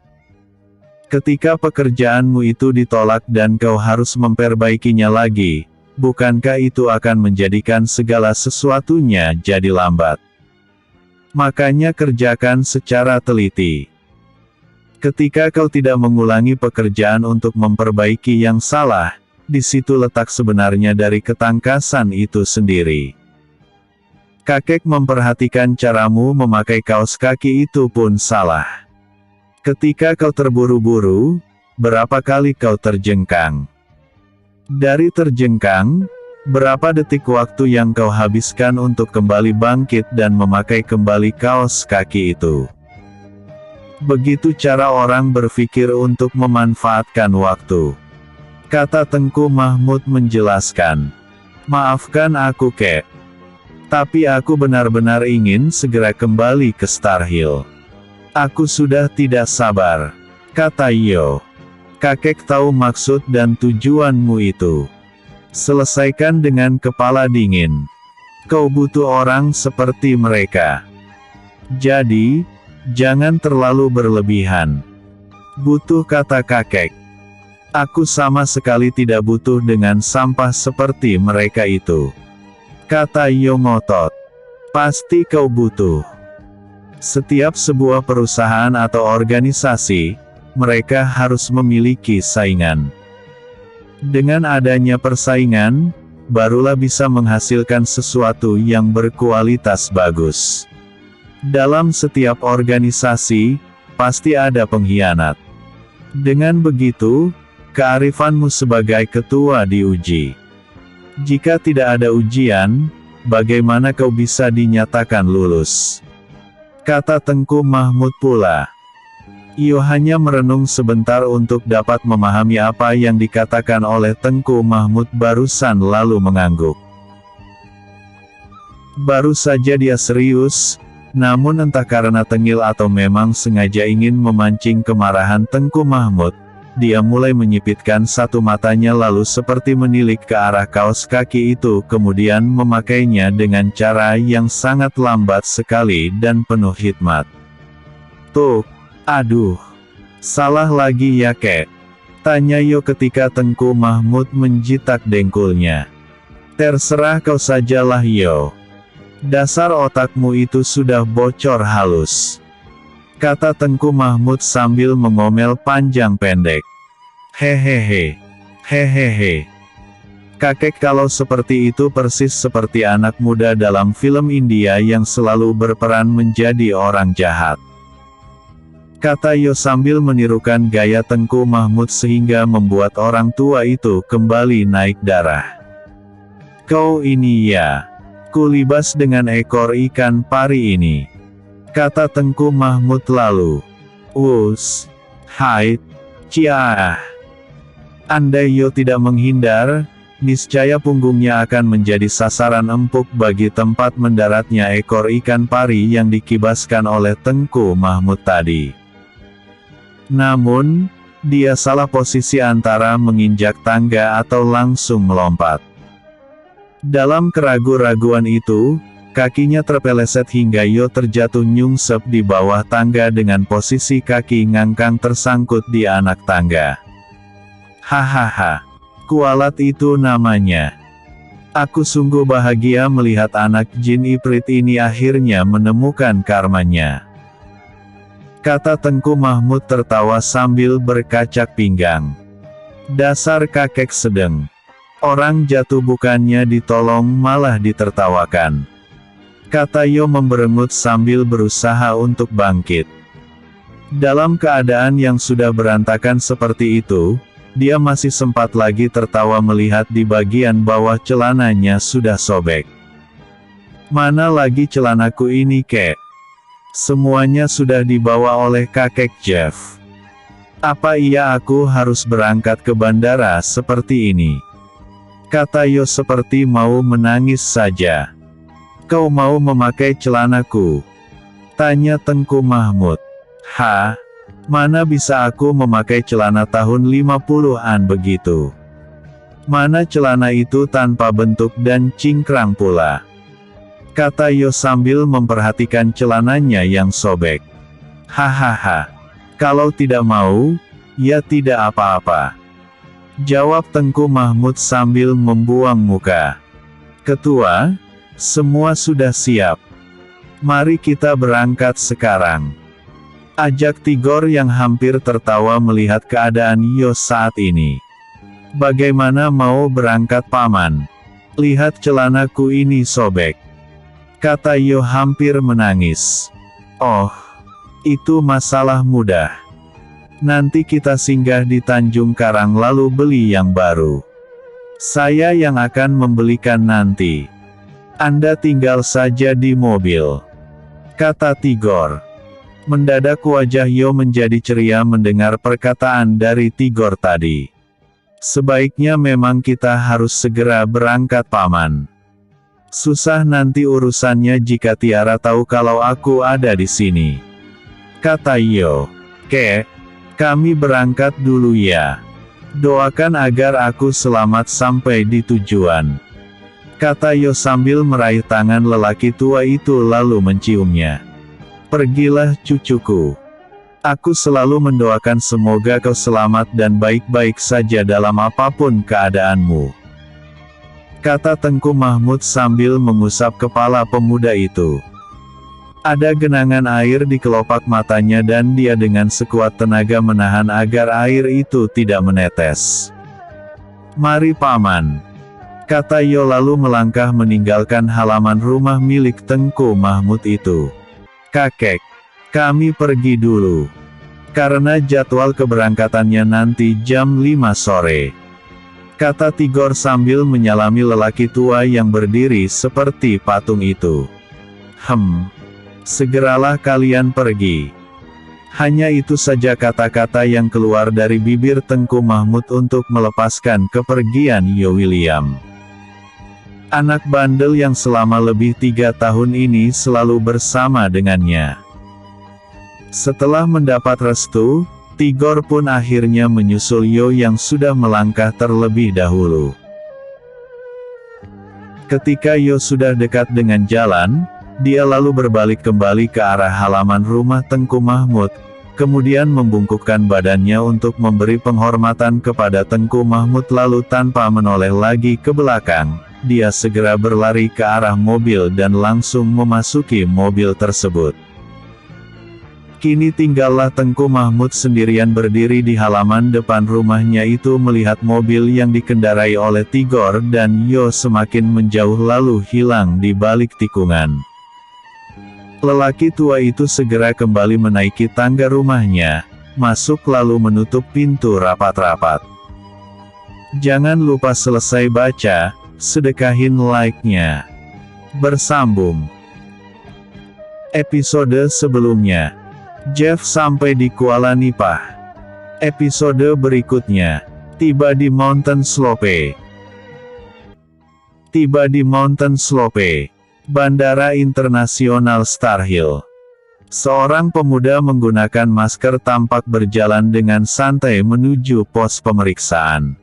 Ketika pekerjaanmu itu ditolak dan kau harus memperbaikinya lagi, bukankah itu akan menjadikan segala sesuatunya jadi lambat? Makanya kerjakan secara teliti. Ketika kau tidak mengulangi pekerjaan untuk memperbaiki yang salah, di situ letak sebenarnya dari ketangkasan itu sendiri. Kakek memperhatikan caramu memakai kaos kaki itu pun salah. Ketika kau terburu-buru, berapa kali kau terjengkang? Dari terjengkang, berapa detik waktu yang kau habiskan untuk kembali bangkit dan memakai kembali kaos kaki itu? Begitu cara orang berpikir untuk memanfaatkan waktu. Kata Tengku Mahmud menjelaskan. Maafkan aku kek. Tapi aku benar-benar ingin segera kembali ke Star Hill. Aku sudah tidak sabar. Kata Yo. Kakek tahu maksud dan tujuanmu itu. Selesaikan dengan kepala dingin. Kau butuh orang seperti mereka. Jadi, jangan terlalu berlebihan. Butuh, kata kakek. Aku sama sekali tidak butuh dengan sampah seperti mereka itu. Kata Yo ngotot. Pasti kau butuh. Setiap sebuah perusahaan atau organisasi, mereka harus memiliki saingan. Dengan adanya persaingan, barulah bisa menghasilkan sesuatu yang berkualitas bagus. Dalam setiap organisasi, pasti ada pengkhianat. Dengan begitu, kearifanmu sebagai ketua diuji. Jika tidak ada ujian, bagaimana kau bisa dinyatakan lulus? Kata Tengku Mahmud pula. Iyo hanya merenung sebentar untuk dapat memahami apa yang dikatakan oleh Tengku Mahmud barusan lalu mengangguk. Baru saja dia serius, namun entah karena tengil atau memang sengaja ingin memancing kemarahan Tengku Mahmud, dia mulai menyipitkan satu matanya lalu seperti menilik ke arah kaos kaki itu kemudian memakainya dengan cara yang sangat lambat sekali dan penuh hikmat. Tuh. Aduh, salah lagi ya kek? Tanya Yo ketika Tengku Mahmud menjitak dengkulnya. Terserah kau sajalah Yo. Dasar otakmu itu sudah bocor halus. Kata Tengku Mahmud sambil mengomel panjang pendek. Hehehe. Hehehe. Kakek kalau seperti itu persis seperti anak muda dalam film India yang selalu berperan menjadi orang jahat. Kata Yo sambil menirukan gaya Tengku Mahmud sehingga membuat orang tua itu kembali naik darah. Kau ini ya. Kulibas dengan ekor ikan pari ini. Kata Tengku Mahmud lalu. Us. Hai. Ciaah. Andai Yo tidak menghindar, niscaya punggungnya akan menjadi sasaran empuk bagi tempat mendaratnya ekor ikan pari yang dikibaskan oleh Tengku Mahmud tadi. Namun, dia salah posisi antara menginjak tangga atau langsung melompat. Dalam keraguan-raguan itu, kakinya terpeleset hingga Yo terjatuh nyungsep di bawah tangga dengan posisi kaki ngangkang tersangkut di anak tangga. Hahaha. Kualat itu namanya. Aku sungguh bahagia melihat anak jin Iprit ini akhirnya menemukan karmanya. Kata Tengku Mahmud tertawa sambil berkacak pinggang. Dasar kakek sedeng. Orang jatuh bukannya ditolong malah ditertawakan. Kata Yo memberengut sambil berusaha untuk bangkit. Dalam keadaan yang sudah berantakan seperti itu, dia masih sempat lagi tertawa melihat di bagian bawah celananya sudah sobek. Mana lagi celanaku ini kek? Semuanya sudah dibawa oleh kakek Jeff. Apa iya aku harus berangkat ke bandara seperti ini? Kata Yo seperti mau menangis saja. Kau mau memakai celanaku? Tanya Tengku Mahmud. Mana bisa aku memakai celana tahun 50-an begitu. Mana celana itu tanpa bentuk dan cingkrang pula. Kata Yo sambil memperhatikan celananya yang sobek. Hahaha. Kalau tidak mau, ya tidak apa-apa. Jawab Tengku Mahmud sambil membuang muka. Ketua, semua sudah siap. Mari kita berangkat sekarang. Ajak Tigor yang hampir tertawa melihat keadaan Yo saat ini. Bagaimana mau berangkat paman? Lihat celanaku ini sobek. Kata Yo hampir menangis. Oh, itu masalah mudah. Nanti kita singgah di Tanjung Karang lalu beli yang baru. Saya yang akan membelikan nanti. Anda tinggal saja di mobil. Kata Tigor. Mendadak wajah Yo menjadi ceria mendengar perkataan dari Tigor tadi. Sebaiknya memang kita harus segera berangkat paman. Susah nanti urusannya jika Tiara tahu kalau aku ada di sini. Kata Yo. Kami berangkat dulu ya. Doakan agar aku selamat sampai di tujuan. Kata Yo sambil meraih tangan lelaki tua itu lalu menciumnya. Pergilah cucuku. Aku selalu mendoakan semoga kau selamat dan baik-baik saja dalam apapun keadaanmu. Kata Tengku Mahmud sambil mengusap kepala pemuda itu. Ada genangan air di kelopak matanya dan dia dengan sekuat tenaga menahan agar air itu tidak menetes. Mari paman. Kata Yo lalu melangkah meninggalkan halaman rumah milik Tengku Mahmud itu. Kakek, kami pergi dulu. Karena jadwal keberangkatannya nanti jam 5 sore. Kata Tigor sambil menyalami lelaki tua yang berdiri seperti patung itu. Segeralah kalian pergi. Hanya itu saja kata-kata yang keluar dari bibir Tengku Mahmud untuk melepaskan kepergian Yo William. Anak bandel yang selama lebih 3 tahun ini selalu bersama dengannya. Setelah mendapat restu, Tigor pun akhirnya menyusul Yo yang sudah melangkah terlebih dahulu. Ketika Yo sudah dekat dengan jalan, dia lalu berbalik kembali ke arah halaman rumah Tengku Mahmud, kemudian membungkukkan badannya untuk memberi penghormatan kepada Tengku Mahmud lalu tanpa menoleh lagi ke belakang, dia segera berlari ke arah mobil dan langsung memasuki mobil tersebut. Kini tinggallah Tengku Mahmud sendirian berdiri di halaman depan rumahnya itu melihat mobil yang dikendarai oleh Tigor dan Yo semakin menjauh lalu hilang di balik tikungan. Lelaki tua itu segera kembali menaiki tangga rumahnya, masuk lalu menutup pintu rapat-rapat. Jangan lupa selesai baca, sedekahin like-nya. Bersambung. Episode sebelumnya. Jeff sampai di Kuala Nipah. Episode berikutnya. Tiba di Mountain Slope. Tiba di Mountain Slope. Bandara Internasional Starhill. Seorang pemuda menggunakan masker tampak berjalan dengan santai menuju pos pemeriksaan.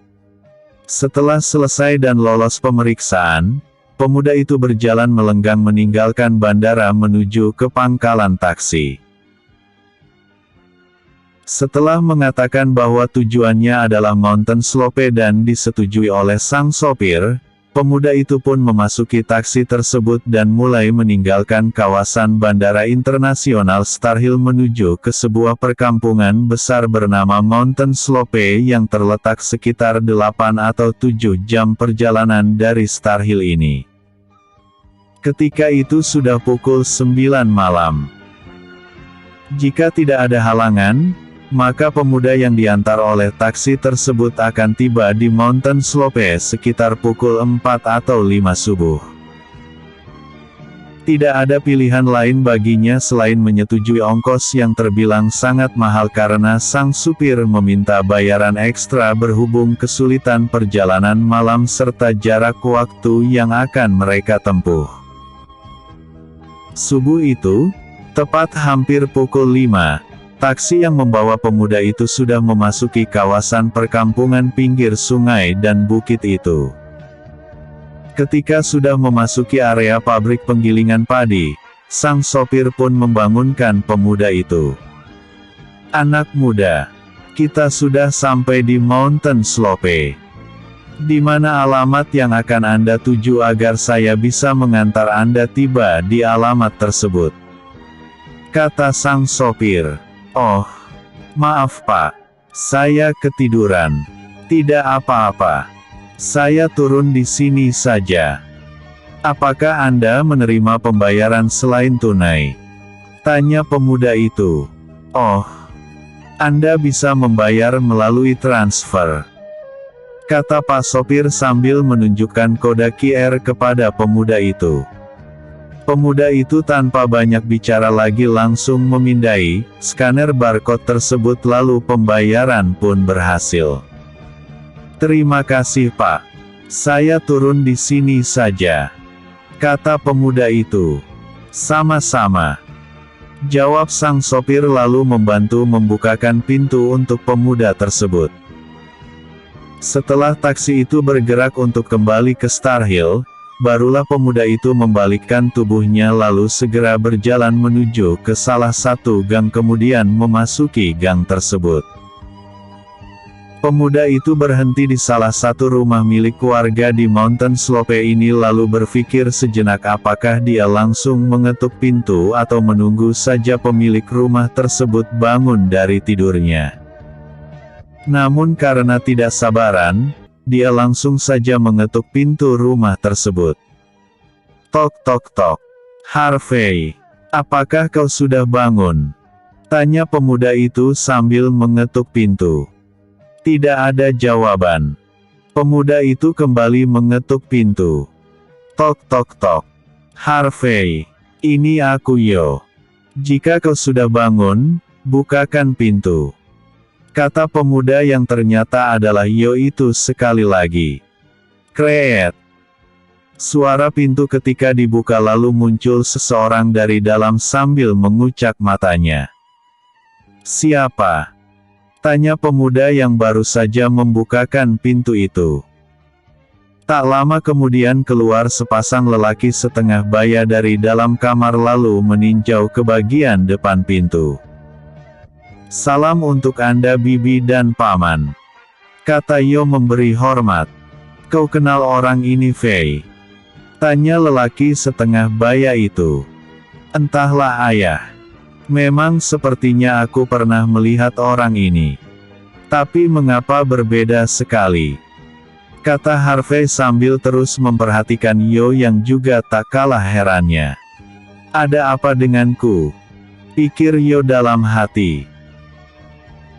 Setelah selesai dan lolos pemeriksaan, pemuda itu berjalan melenggang meninggalkan bandara menuju ke pangkalan taksi. Setelah mengatakan bahwa tujuannya adalah Mountain Slope dan disetujui oleh sang sopir, pemuda itu pun memasuki taksi tersebut dan mulai meninggalkan kawasan Bandara Internasional Starhill menuju ke sebuah perkampungan besar bernama Mountain Slope yang terletak sekitar 8 atau 7 jam perjalanan dari Starhill ini. Ketika itu sudah pukul 9 malam. Jika tidak ada halangan, maka pemuda yang diantar oleh taksi tersebut akan tiba di Mountain Slope sekitar pukul 4 atau 5 subuh. Tidak ada pilihan lain baginya selain menyetujui ongkos yang terbilang sangat mahal karena sang supir meminta bayaran ekstra berhubung kesulitan perjalanan malam serta jarak waktu yang akan mereka tempuh. Subuh itu, tepat hampir pukul 5, Taksi yang membawa pemuda itu sudah memasuki kawasan perkampungan pinggir sungai dan bukit itu. Ketika sudah memasuki area pabrik penggilingan padi, sang sopir pun membangunkan pemuda itu. "Anak muda, kita sudah sampai di Mountain Slope. Di mana alamat yang akan Anda tuju agar saya bisa mengantar Anda tiba di alamat tersebut?" kata sang sopir. "Oh, maaf Pak. Saya ketiduran. Tidak apa-apa. Saya turun di sini saja. Apakah Anda menerima pembayaran selain tunai?" tanya pemuda itu. "Oh, Anda bisa membayar melalui transfer," kata Pak Sopir sambil menunjukkan kode QR kepada pemuda itu. Pemuda itu tanpa banyak bicara lagi langsung memindai skaner barcode tersebut lalu pembayaran pun berhasil. "Terima kasih Pak. Saya turun di sini saja," kata pemuda itu. "Sama-sama," jawab sang sopir lalu membantu membukakan pintu untuk pemuda tersebut. Setelah taksi itu bergerak untuk kembali ke Star Hill, barulah pemuda itu membalikkan tubuhnya lalu segera berjalan menuju ke salah satu gang kemudian memasuki gang tersebut. Pemuda itu berhenti di salah satu rumah milik warga di Mountain Slope ini lalu berpikir sejenak apakah dia langsung mengetuk pintu atau menunggu saja pemilik rumah tersebut bangun dari tidurnya. Namun karena tidak sabaran, dia langsung saja mengetuk pintu rumah tersebut. "Tok tok tok. Harvey, apakah kau sudah bangun?" tanya pemuda itu sambil mengetuk pintu. Tidak ada jawaban. Pemuda itu kembali mengetuk pintu. "Tok tok tok. Harvey, ini aku Yo. Jika kau sudah bangun, bukakan pintu," kata pemuda yang ternyata adalah Yo itu sekali lagi. Kreet. Suara pintu ketika dibuka lalu muncul seseorang dari dalam sambil mengucak matanya. "Siapa?" tanya pemuda yang baru saja membukakan pintu itu. Tak lama kemudian keluar sepasang lelaki setengah baya dari dalam kamar lalu meninjau ke bagian depan pintu. "Salam untuk Anda Bibi dan Paman," kata Yo memberi hormat. "Kau kenal orang ini Fei?" tanya lelaki setengah baya itu. "Entahlah ayah. Memang sepertinya aku pernah melihat orang ini. Tapi mengapa berbeda sekali?" kata Harvey sambil terus memperhatikan Yo yang juga tak kalah herannya. "Ada apa denganku?" pikir Yo dalam hati.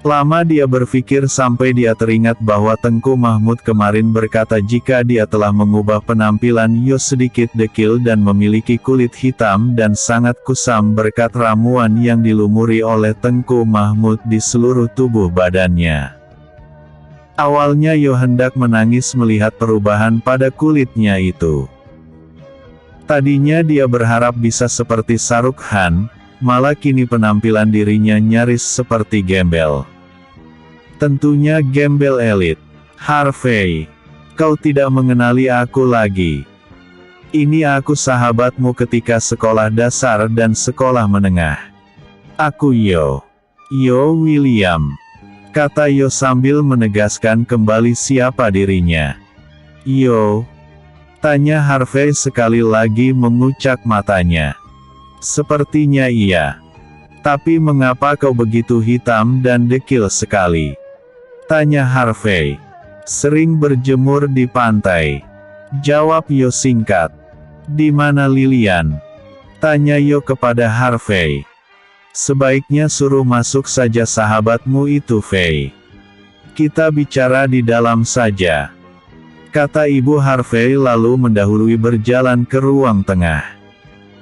Lama dia berpikir sampai dia teringat bahwa Tengku Mahmud kemarin berkata jika dia telah mengubah penampilan Yo sedikit dekil dan memiliki kulit hitam dan sangat kusam berkat ramuan yang dilumuri oleh Tengku Mahmud di seluruh tubuh badannya. Awalnya Yo hendak menangis melihat perubahan pada kulitnya itu. Tadinya dia berharap bisa seperti Saruk Khan, malah kini penampilan dirinya nyaris seperti gembel. Tentunya gembel elit. "Harvey, kau tidak mengenali aku lagi. Ini aku sahabatmu ketika sekolah dasar dan sekolah menengah. Aku Yo. Yo William," kata Yo sambil menegaskan kembali siapa dirinya. "Yo?" tanya Harvey sekali lagi mengucak matanya. "Sepertinya iya. Tapi mengapa kau begitu hitam dan dekil sekali?" tanya Harvey. "Sering berjemur di pantai," jawab Yo singkat. "Di mana Lilian?" tanya Yo kepada Harvey. "Sebaiknya suruh masuk saja sahabatmu itu Fei. Kita bicara di dalam saja," kata ibu Harvey lalu mendahului berjalan ke ruang tengah.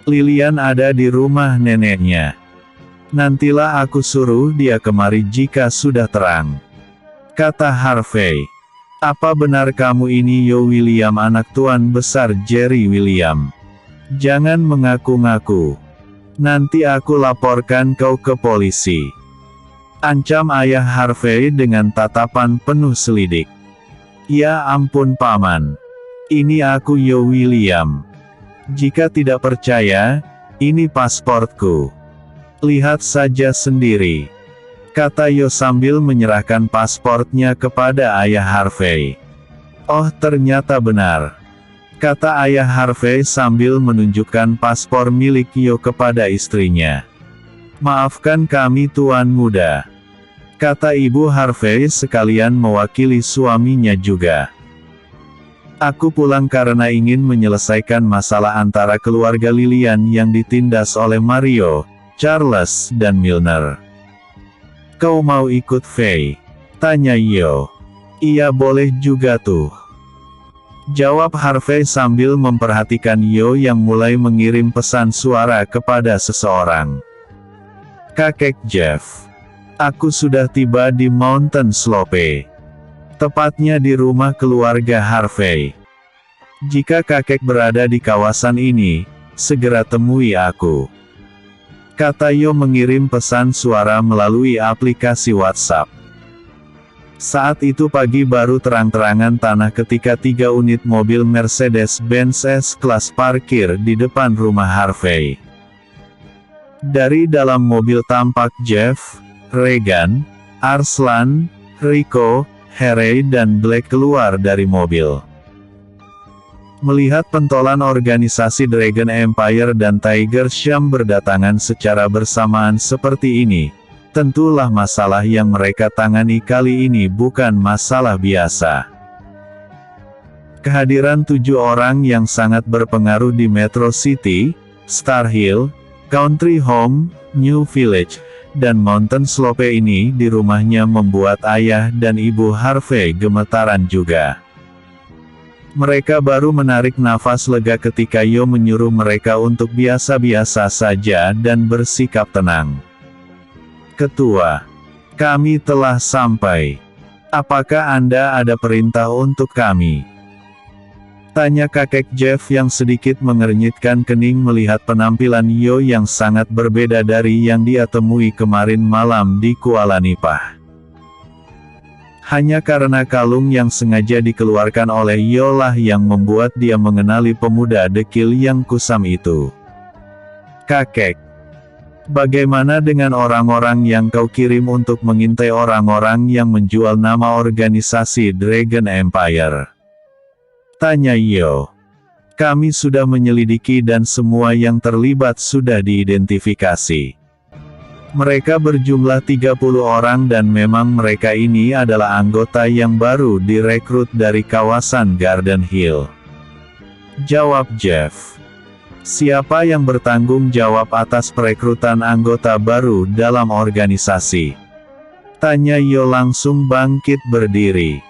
"Lilian ada di rumah neneknya. Nantilah aku suruh dia kemari jika sudah terang," kata Harvey. "Apa benar kamu ini Yo William anak tuan besar Jerry William? Jangan mengaku-ngaku. Nanti aku laporkan kau ke polisi," ancam ayah Harvey dengan tatapan penuh selidik. Ya ampun paman. Ini aku Yo William. Jika tidak percaya, ini pasportku. Lihat saja sendiri. Kata Yo sambil menyerahkan pasportnya kepada ayah Harvey. Oh ternyata benar. Kata ayah Harvey sambil menunjukkan paspor milik Yo kepada istrinya. Maafkan kami tuan muda. Kata ibu Harvey sekalian mewakili suaminya juga. Aku pulang karena ingin menyelesaikan masalah antara keluarga Lillian yang ditindas oleh Mario, Charles dan Milner. Kau mau ikut Faye? Tanya Yo. Iya boleh juga tuh. Jawab Harvey sambil memperhatikan Yo yang mulai mengirim pesan suara kepada seseorang. Kakek Jeff. Aku sudah tiba di Mountain Slope. Tepatnya di rumah keluarga Harvey. Jika kakek berada di kawasan ini, segera temui aku. Kata Yo mengirim pesan suara melalui aplikasi WhatsApp. Saat itu pagi baru terang-terangan tanah ketika 3 unit mobil Mercedes-Benz S-Class parkir di depan rumah Harvey. Dari dalam mobil tampak Jeff, Regan, Arslan, Rico, Harry dan Black keluar dari mobil. Melihat pentolan organisasi Dragon Empire dan Tiger Sham berdatangan secara bersamaan seperti ini, tentulah masalah yang mereka tangani kali ini bukan masalah biasa. Kehadiran 7 orang yang sangat berpengaruh di Metro City, Star Hill, Country Home, New Village, dan Mountain Slope ini di rumahnya membuat ayah dan ibu Harvey gemetaran juga. Mereka baru menarik nafas lega ketika Yo menyuruh mereka untuk biasa-biasa saja dan bersikap tenang. Ketua, kami telah sampai. Apakah Anda ada perintah untuk kami? Tanya kakek Jeff yang sedikit mengernyitkan kening melihat penampilan Yo yang sangat berbeda dari yang dia temui kemarin malam di Kuala Nipah. Hanya karena kalung yang sengaja dikeluarkan oleh Yo lah yang membuat dia mengenali pemuda dekil yang kusam itu. Kakek, bagaimana dengan orang-orang yang kau kirim untuk mengintai orang-orang yang menjual nama organisasi Dragon Empire? Tanya Yo. Kami sudah menyelidiki dan semua yang terlibat sudah diidentifikasi. Mereka berjumlah 30 orang dan memang mereka ini adalah anggota yang baru direkrut dari kawasan Garden Hill. Jawab Jeff. Siapa yang bertanggung jawab atas perekrutan anggota baru dalam organisasi? Tanya Yo langsung bangkit berdiri.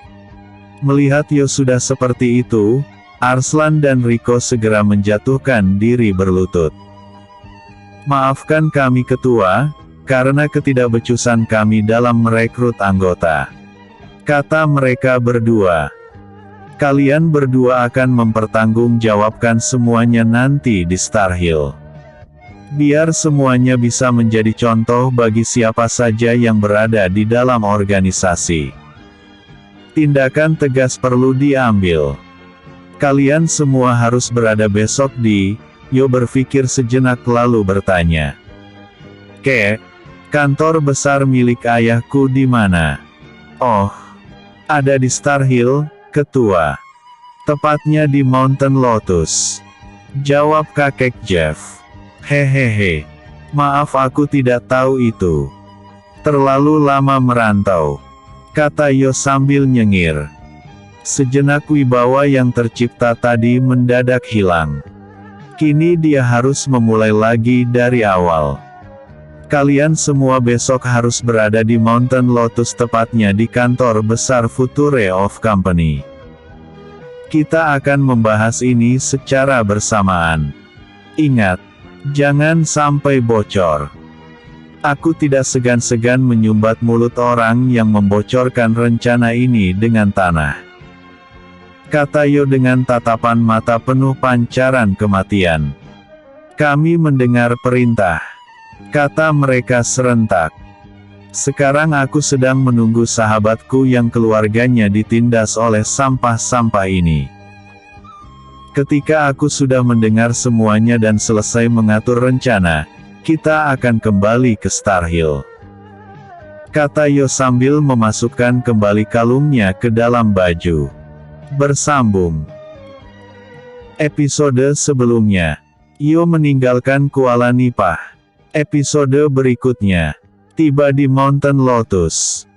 Melihat Yo sudah seperti itu, Arslan dan Rico segera menjatuhkan diri berlutut. Maafkan kami ketua, karena ketidakbecusan kami dalam merekrut anggota. Kata mereka berdua. Kalian berdua akan mempertanggungjawabkan semuanya nanti di Star Hill. Biar semuanya bisa menjadi contoh bagi siapa saja yang berada di dalam organisasi. Tindakan tegas perlu diambil. Kalian semua harus berada besok di, Yo berpikir sejenak lalu bertanya. Kantor besar milik ayahku di mana? Oh, ada di Star Hill, ketua. Tepatnya di Mountain Lotus. Jawab kakek Jeff. Hehehe. Maaf aku tidak tahu itu. Terlalu lama merantau. Kata Yo sambil nyengir. Sejenak wibawa yang tercipta tadi mendadak hilang. Kini dia harus memulai lagi dari awal. Kalian semua besok harus berada di Mountain Lotus tepatnya di kantor besar Future of Company. Kita akan membahas ini secara bersamaan. Ingat, jangan sampai bocor. Aku tidak segan-segan menyumbat mulut orang yang membocorkan rencana ini dengan tanah. Kata Yo dengan tatapan mata penuh pancaran kematian. Kami mendengar perintah. Kata mereka serentak. Sekarang aku sedang menunggu sahabatku yang keluarganya ditindas oleh sampah-sampah ini. Ketika aku sudah mendengar semuanya dan selesai mengatur rencana, kita akan kembali ke Star Hill. Kata Yo sambil memasukkan kembali kalungnya ke dalam baju. Bersambung. Episode sebelumnya, Yo meninggalkan Kuala Nipah. Episode berikutnya, tiba di Mountain Lotus.